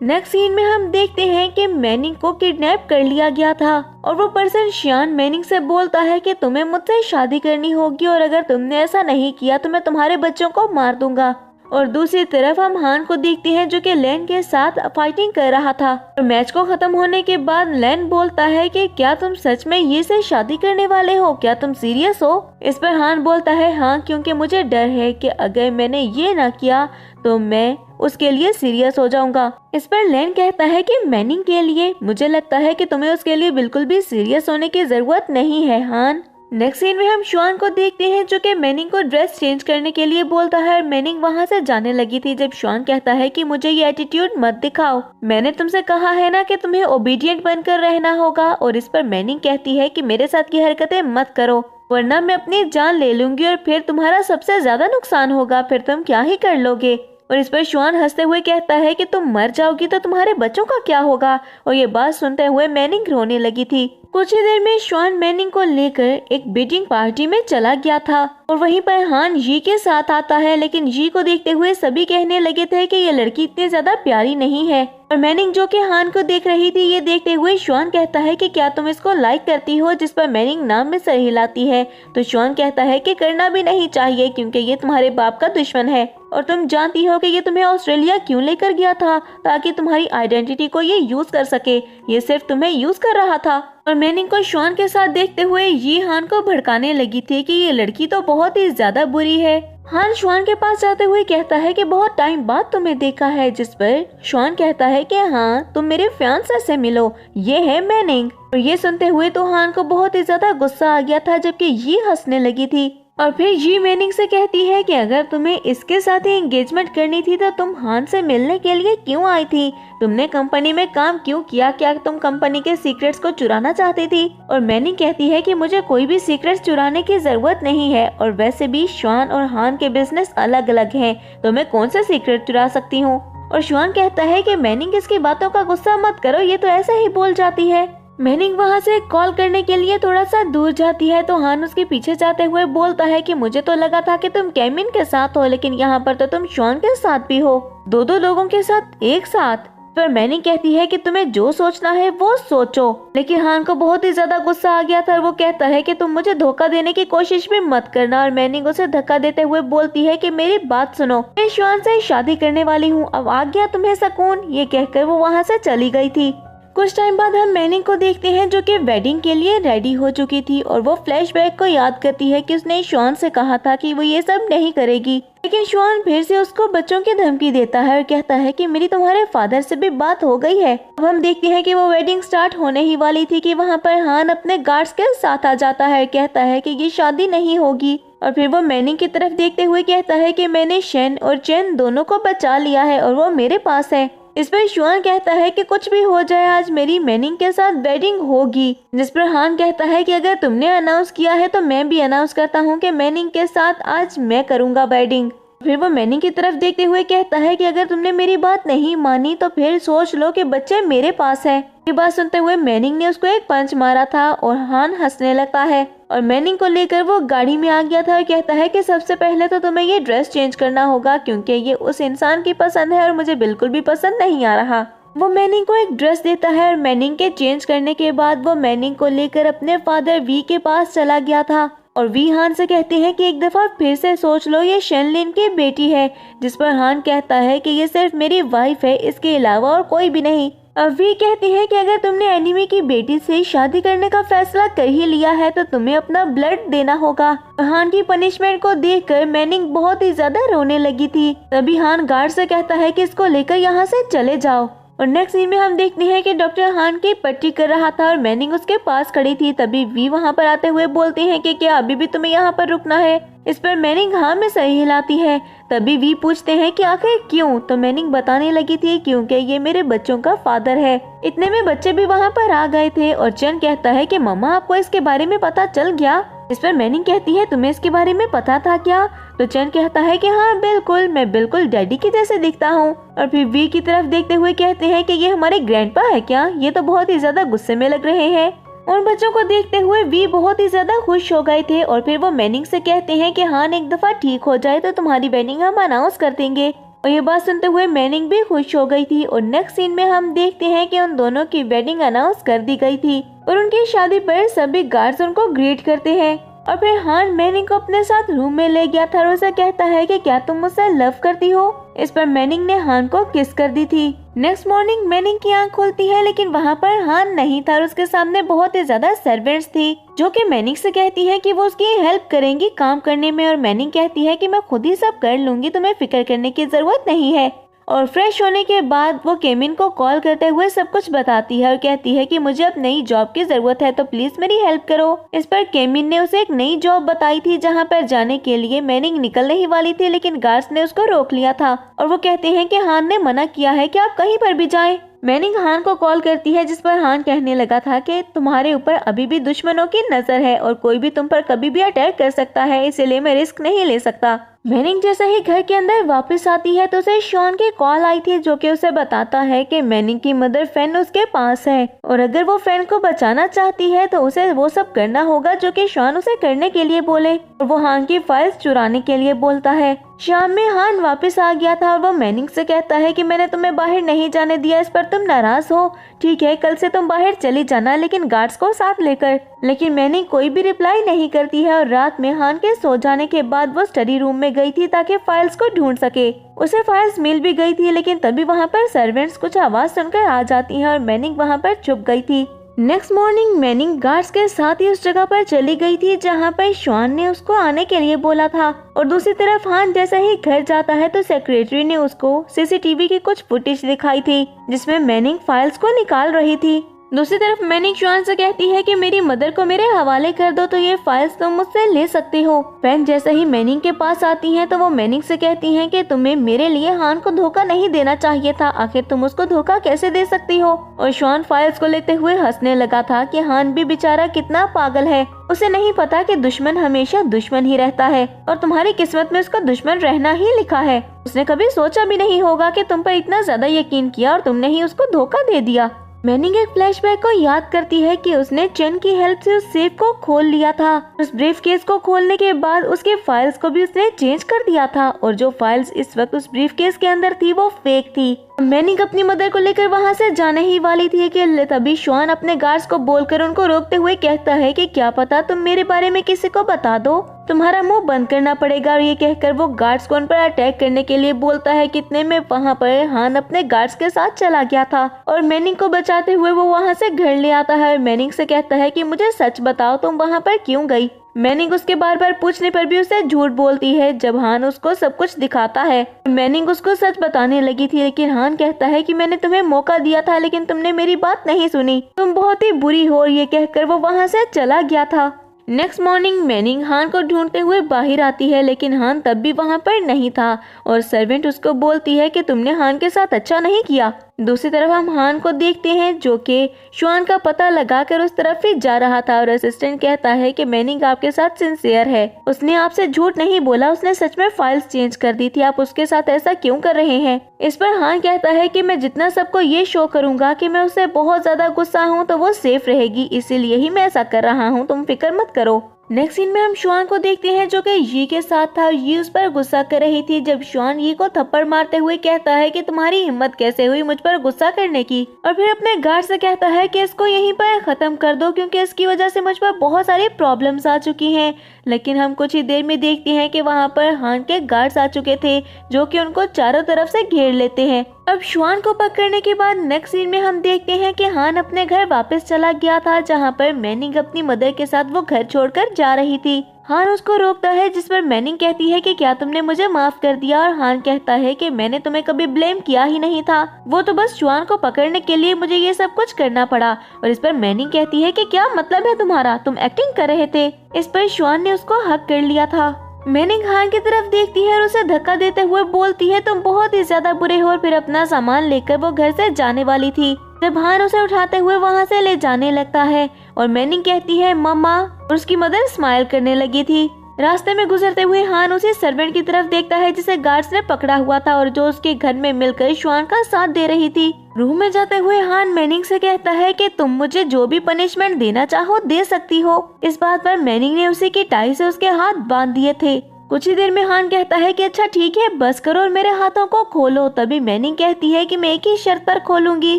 नेक्स्ट सीन में हम देखते हैं कि मैनिंग को किडनैप कर लिया गया था और वो पर्सन शियान मैनिंग से बोलता है कि तुम्हें मुझसे शादी करनी होगी और अगर तुमने ऐसा नहीं किया तो मैं तुम्हारे बच्चों को मार दूंगा। और दूसरी तरफ हम हान को देखते हैं जो कि लैन के साथ फाइटिंग कर रहा था। और मैच को खत्म होने के बाद लैन बोलता है कि क्या तुम सच में ये से शादी करने वाले हो, क्या तुम सीरियस हो। इस पर हान बोलता है हाँ, क्योंकि मुझे डर है कि अगर मैंने ये ना किया तो मैं उसके लिए सीरियस हो जाऊंगा। इस पर लैन कहता है कि मैनिंग के लिए, मुझे लगता है कि तुम्हें उसके लिए बिल्कुल भी सीरियस होने की जरूरत नहीं है हान। नेक्स्ट सीन में हम श्वान को देखते हैं जो कि मैनिंग को ड्रेस चेंज करने के लिए बोलता है और मैनिंग वहाँ से जाने लगी थी जब श्वान कहता है कि मुझे ये एटीट्यूड मत दिखाओ, मैंने तुमसे कहा है ना कि तुम्हें ओबीडियंट बनकर रहना होगा। और इस पर मैनिंग कहती है कि मेरे साथ की हरकतें मत करो वरना मैं अपनी जान ले लूंगी और फिर तुम्हारा सबसे ज्यादा नुकसान होगा, फिर तुम क्या ही कर लोगे। और इस पर श्वान हंसते हुए कहता है कि तुम मर जाओगी तो तुम्हारे बच्चों का क्या होगा। और ये बात सुनते हुए मैनिंग रोने लगी थी। कुछ ही देर में श्वान मैनिंग को लेकर एक वेडिंग पार्टी में चला गया था और वहीं पर हान जी के साथ आता है, लेकिन जी को देखते हुए सभी कहने लगे थे कि ये लड़की इतनी ज्यादा प्यारी नहीं है। और मैनिंग जो कि हान को देख रही थी, ये देखते हुए श्वान कहता है कि क्या तुम इसको लाइक करती हो, जिस पर मैनिंग नाम में सर हिलाती है। तो श्वान कहता है कि करना भी नहीं चाहिए क्योंकि ये तुम्हारे बाप का दुश्मन है और तुम जानती हो कि ये तुम्हें ऑस्ट्रेलिया क्यों लेकर गया था, ताकि तुम्हारी आइडेंटिटी को ये यूज कर सके। ये सिर्फ तुम्हें यूज कर रहा था। और मैनिंग को श्वान के साथ देखते हुए ये हान को भड़काने लगी थी कि ये लड़की तो बहुत ही ज्यादा बुरी है। हान श्वान के पास जाते हुए कहता है कि बहुत टाइम बाद तुम्हें देखा है, जिस पर श्वान कहता है कि हाँ, तुम मेरे फियांसे से मिलो, ये है मैनिंग। और ये सुनते हुए तो हान को बहुत ही ज्यादा गुस्सा आ गया था, जबकि ये हंसने लगी थी। और फिर जी मैनिंग से कहती है कि अगर तुम्हें इसके साथ ही एंगेजमेंट करनी थी तो तुम हान से मिलने के लिए क्यों आई थी, तुमने कंपनी में काम क्यों किया, क्या तुम कंपनी के सीक्रेट्स को चुराना चाहती थी। और मैनिंग कहती है कि मुझे कोई भी सीक्रेट्स चुराने की जरूरत नहीं है, और वैसे भी श्वान और हान के बिजनेस अलग अलग हैं, तो मैं कौन सा सीक्रेट चुरा सकती हूँ। और श्वान कहता है कि मैनिंग इसकी बातों का गुस्सा मत करो, ये तो ऐसे ही बोल जाती है। मैनिंग वहाँ से कॉल करने के लिए थोड़ा सा दूर जाती है, तो हान उसके पीछे जाते हुए बोलता है कि मुझे तो लगा था कि तुम केमिन के साथ हो, लेकिन यहाँ पर तो तुम श्वान के साथ भी हो, दो लोगों के साथ एक साथ। पर मैनिंग कहती है कि तुम्हें जो सोचना है वो सोचो। लेकिन हान को बहुत ही ज्यादा गुस्सा आ गया था और वो कहता है कि तुम मुझे धोखा देने की कोशिश भी मत करना। और मैनिंग उसे धक्का देते हुए बोलती है कि मेरी बात सुनो, मैं श्वान से शादी करने वाली हूँ, अब आ गया तुम्हें सुकून। ये कहकर वो वहाँ से चली गई थी। कुछ टाइम बाद हम मैनिंग को देखते हैं जो कि वेडिंग के लिए रेडी हो चुकी थी, और वो फ्लैशबैक को याद करती है कि उसने श्वान से कहा था कि वो ये सब नहीं करेगी। लेकिन श्वान फिर से उसको बच्चों की धमकी देता है और कहता है कि मेरी तुम्हारे फादर से भी बात हो गई है। अब हम देखते हैं कि वो वेडिंग स्टार्ट होने ही वाली थी कि वहाँ पर हान अपने गार्ड्स के साथ आ जाता है, कहता है कि ये शादी नहीं होगी। और फिर वो मैनिंग की तरफ देखते हुए कहता है कि मैंने शेन और चेन दोनों को बचा लिया है और वो मेरे पास है। इस पर श्वान कहता है कि कुछ भी हो जाए, आज मेरी मैनिंग के साथ वेडिंग होगी। जिस पर हान कहता है कि अगर तुमने अनाउंस किया है तो मैं भी अनाउंस करता हूँ कि मैनिंग के साथ आज मैं करूँगा वेडिंग। फिर वो मैनिंग की तरफ देखते हुए कहता है कि अगर तुमने मेरी बात नहीं मानी तो फिर सोच लो कि बच्चे मेरे पास है। ये बात सुनते हुए मैनिंग ने उसको एक पंच मारा था और हान हंसने लगता है। और मैनिंग को लेकर वो गाड़ी में आ गया था और कहता है कि सबसे पहले तो तुम्हें ये ड्रेस चेंज करना होगा, क्योंकि ये उस इंसान की पसंद है और मुझे बिल्कुल भी पसंद नहीं आ रहा। वो मैनिंग को एक ड्रेस देता है और मैनिंग के चेंज करने के बाद वो मैनिंग को लेकर अपने फादर वी के पास चला गया था। और वी हान से कहते हैं कि एक दफा फिर से सोच लो, ये शेनलिन की बेटी है। जिस पर हान कहता है कि ये सिर्फ मेरी वाइफ है, इसके अलावा और कोई भी नहीं। अब वी कहते हैं कि अगर तुमने एनिमी की बेटी से शादी करने का फैसला कर ही लिया है तो तुम्हें अपना ब्लड देना होगा। हान की पनिशमेंट को देखकर मैनिंग बहुत ही ज्यादा रोने लगी थी। तभी हान गार्ड से कहता है कि इसको लेकर यहाँ से चले जाओ। और नेक्स्ट सीन में हम देखते हैं कि डॉक्टर हान की पट्टी कर रहा था और मैनिंग उसके पास खड़ी थी। तभी वी वहाँ पर आते हुए बोलते हैं कि क्या अभी भी तुम्हें यहाँ पर रुकना है। इस पर मैनिंग हाँ में सही हिलाती है। तभी वी पूछते हैं कि आखिर क्यों, तो मैनिंग बताने लगी थी क्योंकि ये मेरे बच्चों का फादर है। इतने में बच्चे भी वहाँ पर आ गए थे और चन कहता है कि मम्मा आपको इसके बारे में पता चल गया। इस पर मैनिंग कहती है तुम्हें इसके बारे में पता था क्या। तो चन कहता है कि हाँ बिल्कुल, मैं बिल्कुल डैडी के जैसे दिखता हूँ। और फिर वी की तरफ देखते हुए कहते हैं कि ये हमारे ग्रैंडपा है क्या, ये तो बहुत ही ज्यादा गुस्से में लग रहे हैं। और बच्चों को देखते हुए वी बहुत ही ज्यादा खुश हो गए थे। और फिर वो मैनिंग से कहते हैं कि हान एक दफा ठीक हो जाए तो तुम्हारी वेडिंग हम अनाउंस कर देंगे। और ये बात सुनते हुए मैनिंग भी खुश हो गई थी। और नेक्स्ट सीन में हम देखते हैं कि उन दोनों की वेडिंग अनाउंस कर दी गई थी और उनकी शादी पर सभी गार्ड्स उनको ग्रीट करते हैं। और फिर हान मैनिंग को अपने साथ रूम में ले गया था और उसे कहता है कि क्या तुम मुझसे लव करती हो। इस पर मैनिंग ने हान को किस कर दी थी। नेक्स्ट मॉर्निंग मैनिंग की आंख खुलती है, लेकिन वहाँ पर हान नहीं था और उसके सामने बहुत ही ज्यादा सर्वेंट्स थी जो कि मैनिंग से कहती हैं कि वो उसकी हेल्प करेंगी काम करने में। और मैनिंग कहती है कि मैं खुद ही सब कर लूंगी, तुम्हें फिक्र करने की जरूरत नहीं है। और फ्रेश होने के बाद वो केमिन को कॉल करते हुए सब कुछ बताती है और कहती है कि मुझे अब नई जॉब की जरूरत है, तो प्लीज मेरी हेल्प करो। इस पर केमिन ने उसे एक नई जॉब बताई थी जहाँ पर जाने के लिए मैनिंग निकलने ही वाली थी, लेकिन गार्ड्स ने उसको रोक लिया था और वो कहते हैं कि हान ने मना किया है कि आप कहीं पर भी जाएं। मैनिंग हान को कॉल करती है, जिस पर हान कहने लगा था कि तुम्हारे ऊपर अभी भी दुश्मनों की नजर है और कोई भी तुम पर कभी भी अटैक कर सकता है, इसलिए मैं रिस्क नहीं ले सकता। मैनिंग जैसे ही घर के अंदर वापस आती है तो उसे शॉन की कॉल आई थी, जो कि उसे बताता है कि मैनिंग की मदर फैन उसके पास है और अगर वो फैन को बचाना चाहती है तो उसे वो सब करना होगा जो कि शॉन उसे करने के लिए बोले, और वो हान की फाइल्स चुराने के लिए बोलता है। शाम में हान वापस आ गया था और वो मैनिंग से कहता है कि मैंने तुम्हें बाहर नहीं जाने दिया, इस पर तुम नाराज हो। ठीक है, कल से तुम बाहर चली जाना, लेकिन गार्ड्स को साथ लेकर। लेकिन मैनिंग कोई भी रिप्लाई नहीं करती है और रात में हान के सो जाने के बाद वो स्टडी रूम में गई थी ताकि फाइल्स को ढूंढ सके। उसे फाइल्स मिल भी गई थी, लेकिन तभी वहाँ पर सर्वेंट्स कुछ आवाज सुनकर आ जाती हैं और मैनिंग वहाँ पर छुप गई थी। नेक्स्ट मॉर्निंग मैनिंग गार्ड्स के साथ ही उस जगह पर चली गई थी जहाँ पर शॉन ने उसको आने के लिए बोला था, और दूसरी तरफ हान जैसे ही घर जाता है तो सेक्रेटरी ने उसको सीसीटीवी की कुछ फुटेज दिखाई थी जिसमें मैनिंग फाइल्स को निकाल रही थी। दूसरी तरफ मैनिंग शॉन से कहती है कि मेरी मदर को मेरे हवाले कर दो तो ये फाइल्स तुम मुझसे ले सकते हो। फैन जैसे ही मैनिंग के पास आती हैं तो वो मैनिंग से कहती हैं कि तुम्हें मेरे लिए हान को धोखा नहीं देना चाहिए था, आखिर तुम उसको धोखा कैसे दे सकती हो। और शॉन फाइल्स को लेते हुए हंसने लगा था कि हान भी बेचारा कितना पागल है, उसे नहीं पता कि दुश्मन हमेशा दुश्मन ही रहता है और तुम्हारी किस्मत में उसका दुश्मन रहना ही लिखा है। उसने कभी सोचा भी नहीं होगा कि तुम पर इतना ज्यादा यकीन किया और तुमने ही उसको धोखा दे दिया। मैनिंग एक फ्लैशबैक को याद करती है कि उसने चेन की हेल्प से उस सेफ को खोल लिया था। उस ब्रीफ केस को खोलने के बाद उसके फाइल्स को भी उसने चेंज कर दिया था और जो फाइल्स इस वक्त उस ब्रीफ केस के अंदर थी वो फेक थी। मैनिंग अपनी मदर को लेकर वहाँ से जाने ही वाली थी कि तभी शॉन अपने गार्ड्स को बोलकर उनको रोकते हुए कहता है कि क्या पता तुम मेरे बारे में किसी को बता दो, तुम्हारा मुंह बंद करना पड़ेगा। और ये कहकर वो गार्ड्स को उन पर अटैक करने के लिए बोलता है। कितने में वहाँ पर हान अपने गार्ड्स के साथ चला गया था और मैनिंग को बचाते हुए वो वहाँ से घर ले आता है। मैनिंग से कहता है कि मुझे सच बताओ तुम वहाँ पर क्यों गई। मैनिंग उसके बार बार पूछने पर भी उसे झूठ बोलती है। जब हान उसको सब कुछ दिखाता है, मैनिंग उसको सच बताने लगी थी, लेकिन हान कहता है कि मैंने तुम्हें मौका दिया था लेकिन तुमने मेरी बात नहीं सुनी, तुम बहुत ही बुरी हो। और ये कहकर वो वहाँ से चला गया था। नेक्स्ट मॉर्निंग मैनिंग हान को ढूंढते हुए बाहर आती है, लेकिन हान तब भी वहाँ पर नहीं था और सर्वेंट उसको बोलती है कि तुमने हान के साथ अच्छा नहीं किया। दूसरी तरफ हम हान को देखते हैं जो कि शॉन का पता लगाकर उस तरफ ही जा रहा था और असिस्टेंट कहता है कि मैनिंग आपके साथ सिंसियर है, उसने आपसे झूठ नहीं बोला, उसने सच में फाइल्स चेंज कर दी थी, आप उसके साथ ऐसा क्यों कर रहे हैं। इस पर हान कहता है कि मैं जितना सबको ये शो करूंगा कि मैं उससे बहुत ज्यादा गुस्सा हूँ तो वो सेफ रहेगी, इसीलिए ही मैं ऐसा कर रहा हूँ, तुम फिक्र मत करो। नेक्स्ट सीन में हम शॉन को देखते हैं जो कि यी के साथ था। यी उस पर गुस्सा कर रही थी जब शॉन यी को थप्पड़ मारते हुए कहता है कि तुम्हारी हिम्मत कैसे हुई मुझ पर गुस्सा करने की, और फिर अपने गार्ड से कहता है कि इसको यहीं पर खत्म कर दो क्योंकि इसकी वजह से मुझ पर बहुत सारी प्रॉब्लम्स आ चुकी हैं। लेकिन हम कुछ ही देर में देखते हैं कि वहाँ पर हान के गार्ड्स आ चुके थे जो कि उनको चारों तरफ से घेर लेते हैं। अब शॉन को पकड़ने के बाद नेक्स्ट सीन में हम देखते हैं कि हान अपने घर वापस चला गया था जहाँ पर मैनिंग अपनी मदर के साथ वो घर छोड़कर जा रही थी। हान उसको रोकता है जिस पर मैनिंग कहती है कि क्या तुमने मुझे माफ कर दिया, और हान कहता है कि मैंने तुम्हें कभी ब्लेम किया ही नहीं था, वो तो बस शॉन को पकड़ने के लिए मुझे ये सब कुछ करना पड़ा। और इस पर मैनिंग कहती है कि क्या मतलब है तुम्हारा, तुम एक्टिंग कर रहे थे। इस पर शॉन ने उसको हक कर लिया था। मैनिंग हान की तरफ देखती है और उसे धक्का देते हुए बोलती है तुम बहुत ही ज्यादा बुरे हो, और फिर अपना सामान लेकर वो घर से जाने वाली थी जब हान उसे उठाते हुए वहाँ से ले जाने लगता है और मैनिंग कहती है मम्मा, और उसकी मदर स्माइल करने लगी थी। रास्ते में गुजरते हुए हान उसी सर्वेंट की तरफ देखता है जिसे गार्ड्स ने पकड़ा हुआ था और जो उसके घर में मिलकर शॉन का साथ दे रही थी। रूम में जाते हुए हान मैनिंग से कहता है कि तुम मुझे जो भी पनिशमेंट देना चाहो दे सकती हो। इस बात पर मैनिंग ने उसी की टाई से उसके हाथ बांध दिए थे। कुछ ही देर में हान कहता है कि अच्छा ठीक है बस करो और मेरे हाथों को खोलो। तभी मैनिंग कहती है कि मैं एक ही शर्त पर खोलूंगी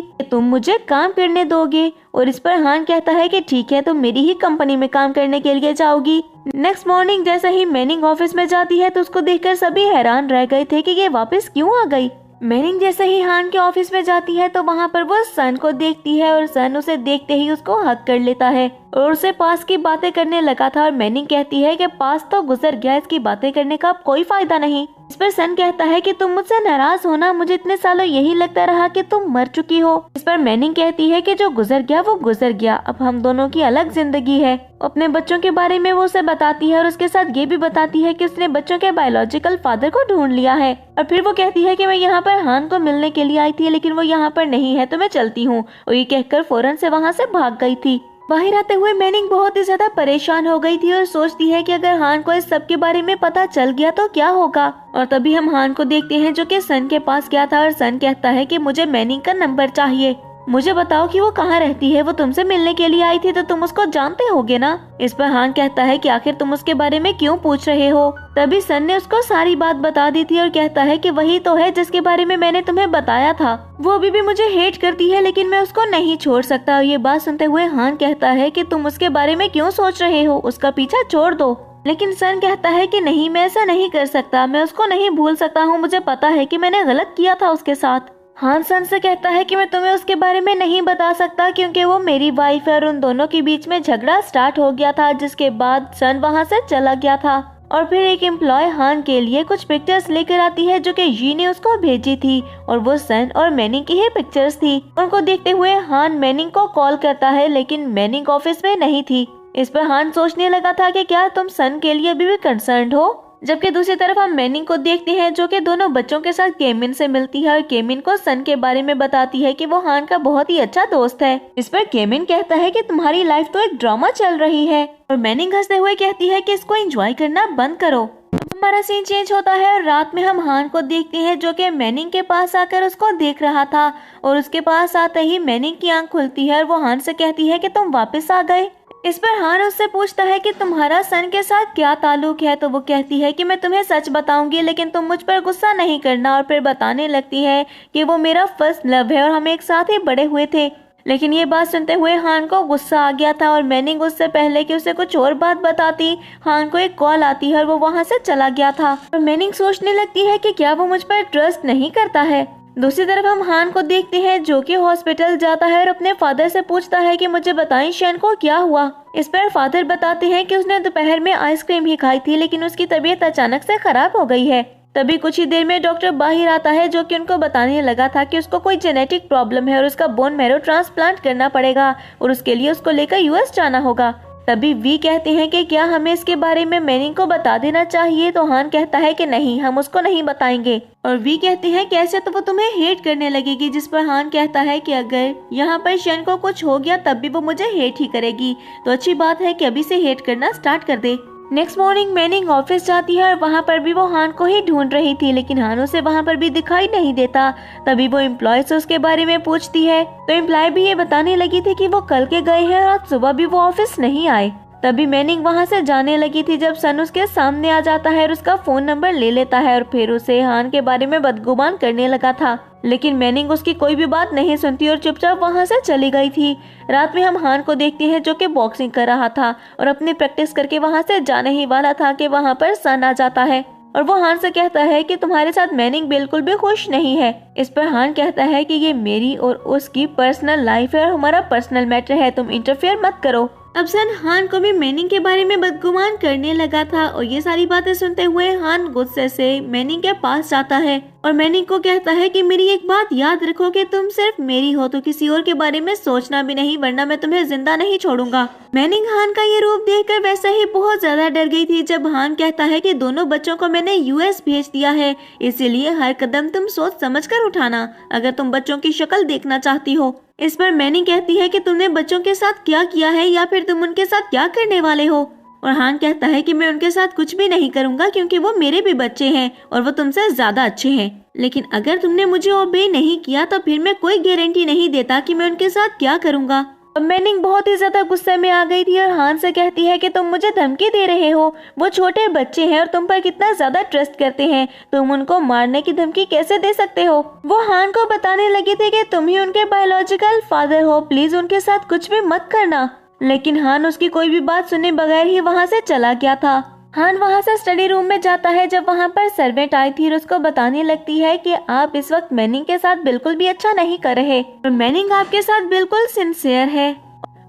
कि तुम मुझे काम करने दोगे, और इस पर हान कहता है कि ठीक है तुम मेरी ही कंपनी में काम करने के लिए जाओगी। नेक्स्ट मॉर्निंग जैसे ही मैनिंग ऑफिस में जाती है तो उसको देखकर सभी हैरान रह गए थे कि ये वापस क्यों आ गई। मैनिंग जैसे ही हान के ऑफिस में जाती है तो वहाँ पर वो सन को देखती है और सन उसे देखते ही उसको हक कर लेता है और उसे पास की बातें करने लगा था। और मैनिंग कहती है कि पास तो गुजर गया, इसकी बातें करने का कोई फायदा नहीं। इस पर सन कहता है कि तुम मुझसे नाराज हो ना, मुझे इतने सालों यही लगता रहा कि तुम मर चुकी हो। इस पर मैनिंग कहती है कि जो गुजर गया वो गुजर गया, अब हम दोनों की अलग जिंदगी है। अपने बच्चों के बारे में वो उसे बताती है और उसके साथ ये भी बताती है कि उसने बच्चों के बायोलॉजिकल फादर को ढूंढ लिया है। और फिर वो कहती है कि मैं यहाँ पर हान को मिलने के लिए आई थी लेकिन वो यहाँ पर नहीं है तो मैं चलती हूँ, और ये कहकर फौरन से वहाँ से भाग गई थी। बाहर आते हुए मैनिंग बहुत ही ज्यादा परेशान हो गई थी और सोचती है कि अगर हान को इस सब के बारे में पता चल गया तो क्या होगा। और तभी हम हान को देखते हैं जो कि सन के पास गया था और सन कहता है कि मुझे मैनिंग का नंबर चाहिए, मुझे बताओ कि वो कहाँ रहती है, वो तुमसे मिलने के लिए आई थी तो तुम उसको जानते होगे ना। इस पर हान कहता है कि आखिर तुम उसके बारे में क्यों पूछ रहे हो। तभी सन ने उसको सारी बात बता दी थी और कहता है कि वही तो है जिसके बारे में मैंने तुम्हें बताया था, वो अभी भी मुझे हेट करती है लेकिन मैं उसको नहीं छोड़ सकता। और ये बात सुनते हुए हान कहता है कि तुम उसके बारे में क्यों सोच रहे हो, उसका पीछा छोड़ दो। लेकिन सन कहता है कि नहीं, मैं ऐसा नहीं कर सकता, मैं उसको नहीं भूल सकता हूँ, मुझे पता है कि मैंने गलत किया था उसके साथ। हान सन से कहता है कि मैं तुम्हें उसके बारे में नहीं बता सकता क्योंकि वो मेरी वाइफ है और उन दोनों के बीच में झगड़ा स्टार्ट हो गया था, जिसके बाद सन वहाँ से चला गया था। और फिर एक एम्प्लॉय हान के लिए कुछ पिक्चर्स लेकर आती है जो कि यी ने उसको भेजी थी और वो सन और मैनिंग की ही पिक्चर्स थी। उनको देखते हुए हान मैनिंग को कॉल करता है लेकिन मैनिंग ऑफिस में नहीं थी। इस पर हान सोचने लगा था कि क्या तुम सन के लिए अभी भी कंसर्न्ड हो। जबकि दूसरी तरफ हम मैनिंग को देखते हैं जो कि दोनों बच्चों के साथ केमिन से मिलती है और केमिन को सन के बारे में बताती है कि वो हान का बहुत ही अच्छा दोस्त है। इस पर केमिन कहता है कि तुम्हारी लाइफ तो एक ड्रामा चल रही है और मैनिंग हंसते हुए कहती है कि इसको एंजॉय करना बंद करो। हमारा सीन चेंज होता है और रात में हम हान को देखते हैं जो कि मैनिंग के पास आकर उसको देख रहा था और उसके पास आते ही मैनिंग की आंख खुलती है और वो हान से कहती है कि तुम वापस आ गए। इस पर हान उससे पूछता है कि तुम्हारा सन के साथ क्या ताल्लुक है, तो वो कहती है कि मैं तुम्हें सच बताऊंगी लेकिन तुम मुझ पर गुस्सा नहीं करना। और फिर बताने लगती है कि वो मेरा फर्स्ट लव है और हम एक साथ ही बड़े हुए थे। लेकिन ये बात सुनते हुए हान को गुस्सा आ गया था और मैनिंग उससे पहले कि उसे कुछ और बात बताती, हान को एक कॉल आती है और वो वहाँ से चला गया था। और मैनिंग सोचने लगती है कि क्या वो मुझ पर ट्रस्ट नहीं करता है। दूसरी तरफ हम हान को देखते हैं जो कि हॉस्पिटल जाता है और अपने फादर से पूछता है कि मुझे बताएं शेन को क्या हुआ। इस पर फादर बताते हैं कि उसने दोपहर में आइसक्रीम ही खाई थी लेकिन उसकी तबीयत अचानक से खराब हो गई है। तभी कुछ ही देर में डॉक्टर बाहर आता है जो कि उनको बताने लगा था कि उसको कोई जेनेटिक प्रॉब्लम है और उसका बोन मैरो ट्रांसप्लांट करना पड़ेगा और उसके लिए उसको लेकर यूएस जाना होगा। तभी वी कहते हैं कि क्या हमें इसके बारे में मैनिंग को बता देना चाहिए, तो हान कहता है कि नहीं, हम उसको नहीं बताएंगे। और वी कहते हैं कैसे, तो वो तुम्हें हेट करने लगेगी। जिस पर हान कहता है कि अगर यहाँ पर शेन को कुछ हो गया तब भी वो मुझे हेट ही करेगी, तो अच्छी बात है कि अभी से हेट करना स्टार्ट कर दे। नेक्स्ट मॉर्निंग मैनिंग ऑफिस जाती है और वहाँ पर भी वो हान को ही ढूंढ रही थी लेकिन हान उसे वहाँ पर भी दिखाई नहीं देता। तभी वो एम्प्लॉय से उसके बारे में पूछती है तो एम्प्लॉय भी ये बताने लगी थी कि वो कल के गए हैं और आज सुबह भी वो ऑफिस नहीं आए। तभी मैनिंग वहाँ से जाने लगी थी जब सन उसके सामने आ जाता है और उसका फोन नंबर ले लेता है और फिर उसे हान के बारे में बदगुमान करने लगा था। लेकिन मैनिंग उसकी कोई भी बात नहीं सुनती और चुपचाप वहाँ से चली गई थी। रात में हम हान को देखते हैं जो कि बॉक्सिंग कर रहा था और अपनी प्रैक्टिस करके वहाँ से जाने ही वाला था कि वहाँ पर सन आ जाता है और वो हान से कहता है कि तुम्हारे साथ मैनिंग बिल्कुल भी खुश नहीं है। इस पर हान कहता है कि ये मेरी और उसकी पर्सनल लाइफ है और हमारा पर्सनल मैटर है, तुम इंटरफेयर मत करो। अब सन हान को भी मैनिंग के बारे में बदगुमान करने लगा था और ये सारी बातें सुनते हुए हान गुस्से से मैनिंग के पास जाता है और मैनिंग को कहता है कि मेरी एक बात याद रखो कि तुम सिर्फ मेरी हो, तो किसी और के बारे में सोचना भी नहीं, वरना मैं तुम्हें जिंदा नहीं छोड़ूंगा। मैनिंग हान का ये रूप देखकर वैसे ही बहुत ज्यादा डर गई थी जब हान कहता है कि दोनों बच्चों को मैंने यूएस भेज दिया है, इसीलिए हर कदम तुम सोच समझ कर उठाना अगर तुम बच्चों की शक्ल देखना चाहती हो। इस पर मैनिंग कहती है कि तुमने बच्चों के साथ क्या किया है या फिर तुम उनके साथ क्या करने वाले हो। और हान कहता है कि मैं उनके साथ कुछ भी नहीं करूंगा क्योंकि वो मेरे भी बच्चे हैं और वो तुमसे ज्यादा अच्छे हैं, लेकिन अगर तुमने मुझे ओबे नहीं किया तो फिर मैं कोई गारंटी नहीं देता कि मैं उनके साथ क्या करूंगा। अब मैनिंग बहुत ही ज्यादा गुस्से में आ गई थी और हान से कहती है कि तुम मुझे धमकी दे रहे हो, वो छोटे बच्चे हैं और तुम पर कितना ज्यादा ट्रस्ट करते हैं, तुम उनको मारने की धमकी कैसे दे सकते हो। वो हान को बताने लगी थी कि तुम ही उनके बायोलॉजिकल फादर हो, प्लीज उनके साथ कुछ भी मत करना। लेकिन हान उसकी कोई भी बात सुने बगैर ही वहाँ से चला गया था। हान वहाँ से स्टडी रूम में जाता है जब वहाँ पर सर्वेंट आई थी और उसको बताने लगती है कि आप इस वक्त मैनिंग के साथ बिल्कुल भी अच्छा नहीं कर रहे और मैनिंग आपके साथ बिल्कुल सिंसियर है।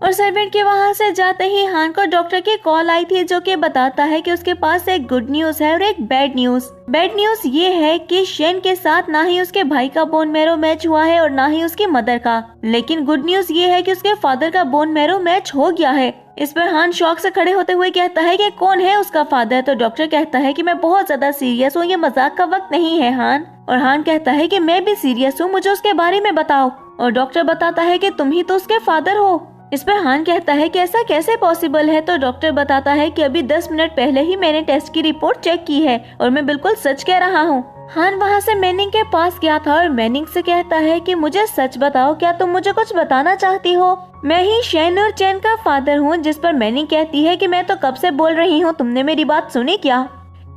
और सर्वेंट के वहाँ से जाते ही हान को डॉक्टर की कॉल आई थी जो कि बताता है कि उसके पास एक गुड न्यूज है और एक बैड न्यूज। बैड न्यूज ये है कि शेन के साथ ना ही उसके भाई का बोन मैरो मैच हुआ है और ना ही उसकी मदर का, लेकिन गुड न्यूज ये है कि उसके फादर का बोन मैरो मैच हो गया है। इस पर हान शौक से खड़े होते हुए कहता है कि कौन है उसका फादर, तो डॉक्टर कहता है कि मैं बहुत ज्यादा सीरियस हूँ, ये मजाक का वक्त नहीं है हान। और हान कहता है कि मैं भी सीरियस हूँ, मुझे उसके बारे में बताओ। और डॉक्टर बताता है कि तुम ही तो उसके फादर हो। इस पर हान कहता है कि ऐसा कैसे पॉसिबल है। तो डॉक्टर बताता है कि अभी 10 मिनट पहले ही मैंने टेस्ट की रिपोर्ट चेक की है और मैं बिल्कुल सच कह रहा हूँ। हान वहाँ से मैनिंग के पास गया था और मैनिंग से कहता है कि मुझे सच बताओ, क्या तुम मुझे कुछ बताना चाहती हो? मैं ही शेन और चैन का फादर हूँ। जिस पर मैनिंग कहती है कि मैं तो कब से बोल रही हूँ, तुमने मेरी बात सुनी क्या?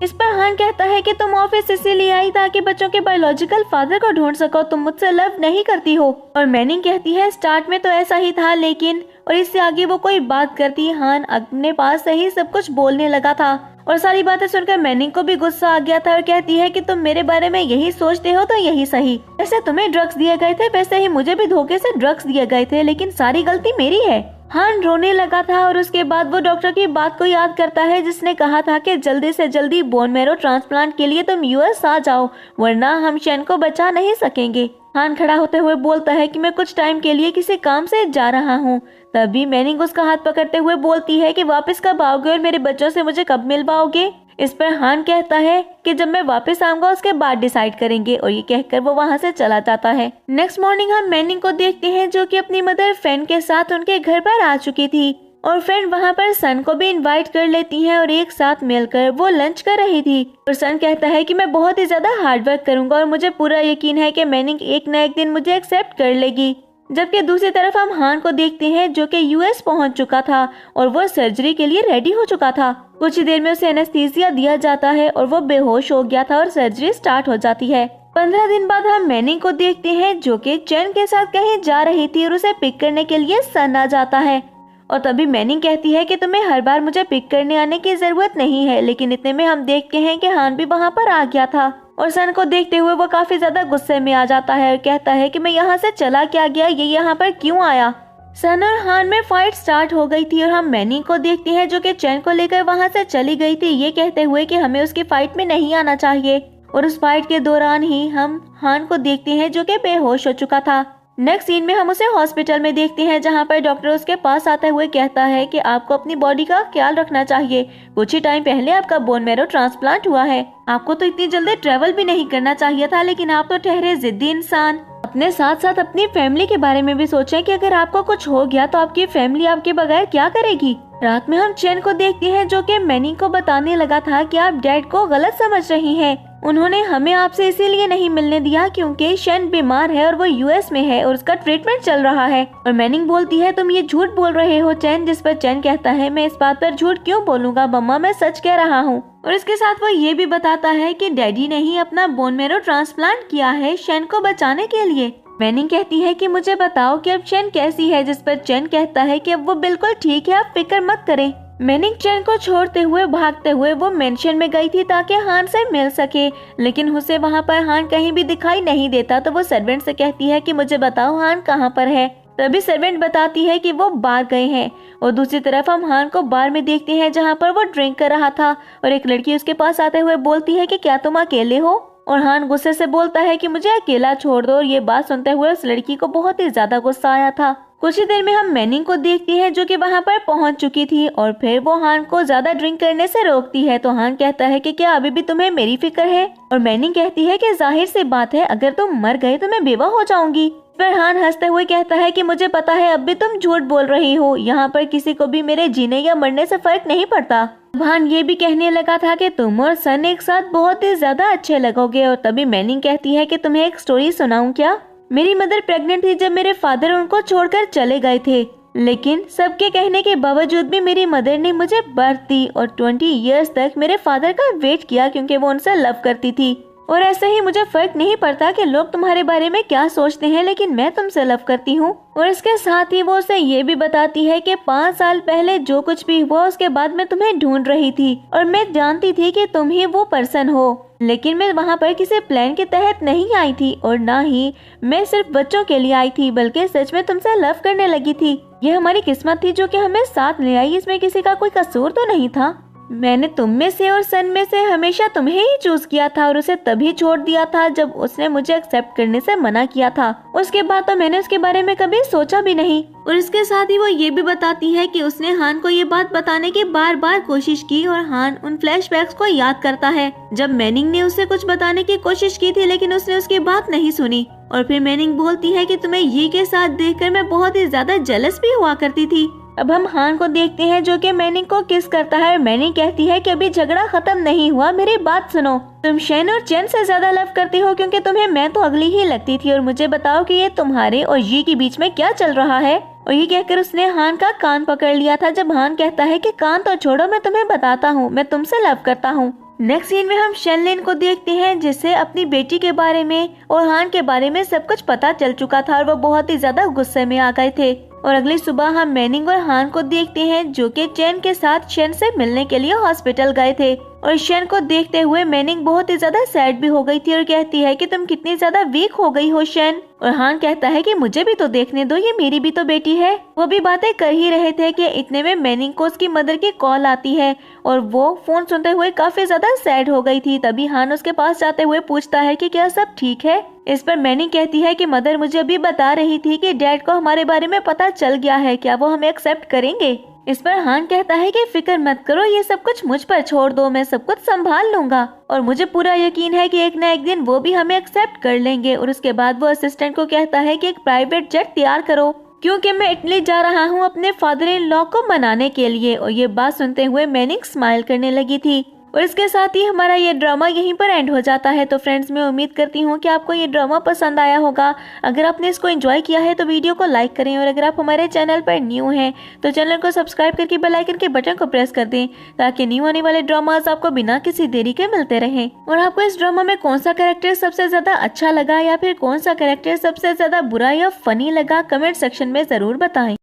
इस पर हान कहता है कि तुम ऑफिस इसीलिए आई ताकि बच्चों के बायोलॉजिकल फादर को ढूंढ सको, तुम मुझसे लव नहीं करती हो। और मैनिंग कहती है स्टार्ट में तो ऐसा ही था, लेकिन, और इससे आगे वो कोई बात करती हान अपने पास से ही सब कुछ बोलने लगा था। और सारी बातें सुनकर मैनिंग को भी गुस्सा आ गया था और कहती है कि तुम मेरे बारे में यही सोचते हो तो यही सही। जैसे तुम्हें ड्रग्स दिए गए थे वैसे ही मुझे भी धोखे से ड्रग्स दिए गए थे, लेकिन सारी गलती मेरी है। हान रोने लगा था और उसके बाद वो डॉक्टर की बात को याद करता है जिसने कहा था कि जल्दी से जल्दी बोन मैरो ट्रांसप्लांट के लिए तुम यूएस आ जाओ, वरना हम शेन को बचा नहीं सकेंगे। हान खड़ा होते हुए बोलता है कि मैं कुछ टाइम के लिए किसी काम से जा रहा हूँ। तभी मैनिंग उसका हाथ पकड़ते हुए बोलती है कि वापस कब आओगे और मेरे बच्चों से मुझे कब मिल पाओगे? इस पर हान कहता है कि जब मैं वापस आऊंगा उसके बाद डिसाइड करेंगे, और ये कहकर वो वहाँ से चला जाता है। नेक्स्ट मॉर्निंग हम मैनिंग को देखते हैं जो कि अपनी मदर फ्रेंड के साथ उनके घर पर आ चुकी थी और फ्रेंड वहाँ पर सन को भी इनवाइट कर लेती है और एक साथ मिलकर वो लंच कर रही थी। और सन कहता है कि मैं बहुत ही ज्यादा हार्ड वर्क करूंगा और मुझे पूरा यकीन है कि मैनिंग एक न एक दिन मुझे एक्सेप्ट कर लेगी। जबकि दूसरी तरफ हम हान को देखते हैं जो कि यूएस पहुंच चुका था और वो सर्जरी के लिए रेडी हो चुका था। कुछ ही देर में उसे एनेस्थीसिया दिया जाता है और वो बेहोश हो गया था और सर्जरी स्टार्ट हो जाती है। 15 दिन बाद हम मैनिंग को देखते हैं जो कि चैन के साथ कहीं जा रही थी और उसे पिक करने के लिए सन आ जाता है। और तभी मैनिंग कहती है कि तुम्हें हर बार मुझे पिक करने आने की जरूरत नहीं है, लेकिन इतने में हम देखते हैं कि हान भी वहाँ पर आ गया था और सन को देखते हुए वो काफी ज्यादा गुस्से में आ जाता है और कहता है कि मैं यहाँ से चला क्या गया, ये यहाँ पर क्यों आया? सन और हान में फाइट स्टार्ट हो गई थी और हम मैनिंग को देखते हैं जो कि चैन को लेकर वहाँ से चली गई थी, ये कहते हुए कि हमें उसकी फाइट में नहीं आना चाहिए। और उस फाइट के दौरान ही हम हान को देखते हैं जो कि बेहोश हो चुका था। नेक्स्ट सीन में हम उसे हॉस्पिटल में देखते हैं जहां पर डॉक्टर उसके पास आते हुए कहता है कि आपको अपनी बॉडी का ख्याल रखना चाहिए, कुछ ही टाइम पहले आपका बोन मैरो ट्रांसप्लांट हुआ है, आपको तो इतनी जल्दी ट्रेवल भी नहीं करना चाहिए था, लेकिन आप तो ठहरे जिद्दी इंसान। अपने साथ साथ अपनी फैमिली के बारे में भी सोचें कि अगर आपको कुछ हो गया तो आपकी फैमिली आपके बगैर क्या करेगी। रात में हम चैन को देखते हैं जो कि मैनिंग को बताने लगा था कि आप डैड को गलत समझ रही हैं। उन्होंने हमें आपसे इसीलिए नहीं मिलने दिया क्योंकि शेन बीमार है और वो यूएस में है और उसका ट्रीटमेंट चल रहा है। और मैनिंग बोलती है तुम ये झूठ बोल रहे हो चैन, जिस पर चैन कहता है मैं इस बात पर झूठ क्यों बोलूंगा मम्मा, मैं सच कह रहा हूँ। और इसके साथ वो ये भी बताता है कि डैडी ने ही अपना बोन मैरो ट्रांसप्लांट किया है शेन को बचाने के लिए। मैनिंग कहती है कि मुझे बताओ कि अब चैन कैसी है, जिस पर चैन कहता है कि अब वो बिल्कुल ठीक है, आप फिक्र मत करें। मैनिंग चैन को छोड़ते हुए भागते हुए वो मेंशन में गई थी ताकि हान से मिल सके, लेकिन उसे वहाँ पर हान कहीं भी दिखाई नहीं देता। तो वो सर्वेंट से कहती है कि मुझे बताओ हान कहाँ पर है। तभी सर्वेंट बताती है कि वो बाहर गए हैं। और दूसरी तरफ हम हान को बार में देखते हैं जहाँ पर वो ड्रिंक कर रहा था और एक लड़की उसके पास आते हुए बोलती है कि क्या तुम अकेले हो? और हान गुस्से से बोलता है कि मुझे अकेला छोड़ दो। और ये बात सुनते हुए उस लड़की को बहुत ही ज्यादा गुस्सा आया था। कुछ ही देर में हम मैनिंग को देखते हैं जो कि वहाँ पर पहुँच चुकी थी और फिर वो हान को ज्यादा ड्रिंक करने से रोकती है। तो हान कहता है कि क्या अभी भी तुम्हें मेरी फिक्र है? और मैनिंग कहती है कि जाहिर सी बात है, अगर तुम मर गए तो मैं बेवा हो जाऊंगी। फिर हान हंसते हुए कहता है कि मुझे पता है अब भी तुम झूठ बोल रही हो, यहाँ पर किसी को भी मेरे जीने या मरने से फर्क नहीं पड़ता। हान ये भी कहने लगा था कि तुम और सन एक साथ बहुत ही ज्यादा अच्छे लगोगे। और तभी मैनिंग कहती है कि तुम्हें एक स्टोरी सुनाऊं क्या? मेरी मदर प्रेग्नेंट थी जब मेरे फादर उनको छोड़कर चले गए थे, लेकिन सबके कहने के बावजूद भी मेरी मदर ने मुझे बर्थ दी और 20 इयर्स तक मेरे फादर का वेट किया क्योंकि वो उनसे लव करती थी। और ऐसे ही मुझे फर्क नहीं पड़ता कि लोग तुम्हारे बारे में क्या सोचते हैं, लेकिन मैं तुमसे लव करती हूँ। और इसके साथ ही वो उसे ये भी बताती है कि 5 साल पहले जो कुछ भी हुआ उसके बाद मैं तुम्हें ढूंढ रही थी और मैं जानती थी कि तुम ही वो पर्सन हो, लेकिन मैं वहाँ पर किसी प्लान के तहत नहीं आई थी और ना ही मैं सिर्फ बच्चों के लिए आई थी, बल्कि सच में तुमसे लव करने लगी थी। ये हमारी किस्मत थी जो कि हमें साथ ले आई, इसमें किसी का कोई कसूर तो नहीं था। मैंने तुम में से और सन में से हमेशा तुम्हें ही चूज किया था और उसे तभी छोड़ दिया था जब उसने मुझे एक्सेप्ट करने से मना किया था। उसके बाद तो मैंने उसके बारे में कभी सोचा भी नहीं। और इसके साथ ही वो ये भी बताती है कि उसने हान को ये बात बताने की बार बार कोशिश की और हान उन फ्लैशबैक्स को याद करता है जब मैनिंग ने उसे कुछ बताने की कोशिश की थी, लेकिन उसने उसकी बात नहीं सुनी। और फिर मैनिंग बोलती है कि तुम्हें ये के साथ देखकर मैं बहुत ही ज्यादा जेलस भी हुआ करती थी। अब हम हान को देखते हैं जो कि मैनिंग को किस करता है। मैनिंग कहती है कि अभी झगड़ा खत्म नहीं हुआ, मेरी बात सुनो। तुम शेन और चेन से ज्यादा लव करती हो क्योंकि तुम्हें मैं तो अगली ही लगती थी, और मुझे बताओ कि ये तुम्हारे और ये के बीच में क्या चल रहा है। और ये कहकर उसने हान का कान पकड़ लिया था जब हान कहता है कि कान तो छोड़ो, मैं तुम्हें बताता हूँ, मैं तुमसे लव करता हूँ। नेक्स्ट सीन में हम शेनलिन को देखते हैं जिसे अपनी बेटी के बारे में और हान के बारे में सब कुछ पता चल चुका था और वो बहुत ही ज्यादा गुस्से में आ गए थे। और अगली सुबह हम मैनिंग और हान को देखते हैं जो कि चेन के साथ शेन से मिलने के लिए हॉस्पिटल गए थे। और शेन को देखते हुए मैनिंग बहुत ही ज्यादा सैड भी हो गई थी और कहती है कि तुम कितनी ज्यादा वीक हो गई हो शेन। और हान कहता है कि मुझे भी तो देखने दो, ये मेरी भी तो बेटी है। वो भी बातें कर ही रहे थे कि इतने में मैनिंग को उसकी मदर की कॉल आती है और वो फोन सुनते हुए काफी ज्यादा सैड हो गई थी। तभी हान उसके पास जाते हुए पूछता है कि क्या सब ठीक है। इस पर मैनिंग कहती है कि मदर मुझे अभी बता रही थी कि डैड को हमारे बारे में पता चल गया है, क्या वो हमें एक्सेप्ट करेंगे। इस पर हान कहता है कि फिक्र मत करो, ये सब कुछ मुझ पर छोड़ दो, मैं सब कुछ संभाल लूंगा और मुझे पूरा यकीन है कि एक न एक दिन वो भी हमें एक्सेप्ट कर लेंगे। और उसके बाद वो असिस्टेंट को कहता है कि एक प्राइवेट जेट तैयार करो क्योंकि मैं इटली जा रहा हूँ अपने फादर इन लॉ को मनाने के लिए। और ये बात सुनते हुए मैनिंग स्माइल करने लगी थी। और इसके साथ ही हमारा ये ड्रामा यहीं पर एंड हो जाता है। तो फ्रेंड्स, मैं उम्मीद करती हूँ कि आपको ये ड्रामा पसंद आया होगा। अगर आपने इसको एंजॉय किया है तो वीडियो को लाइक करें और अगर आप हमारे चैनल पर न्यू हैं तो चैनल को सब्सक्राइब करके बेल आइकन के बटन को प्रेस कर दें ताकि न्यू आने वाले ड्रामास आपको बिना किसी देरी के मिलते रहें। और आपको इस ड्रामा में कौन सा कैरेक्टर सबसे ज्यादा अच्छा लगा या फिर कौन सा कैरेक्टर सबसे ज्यादा बुरा या फनी लगा, कमेंट सेक्शन में जरूर बताएं।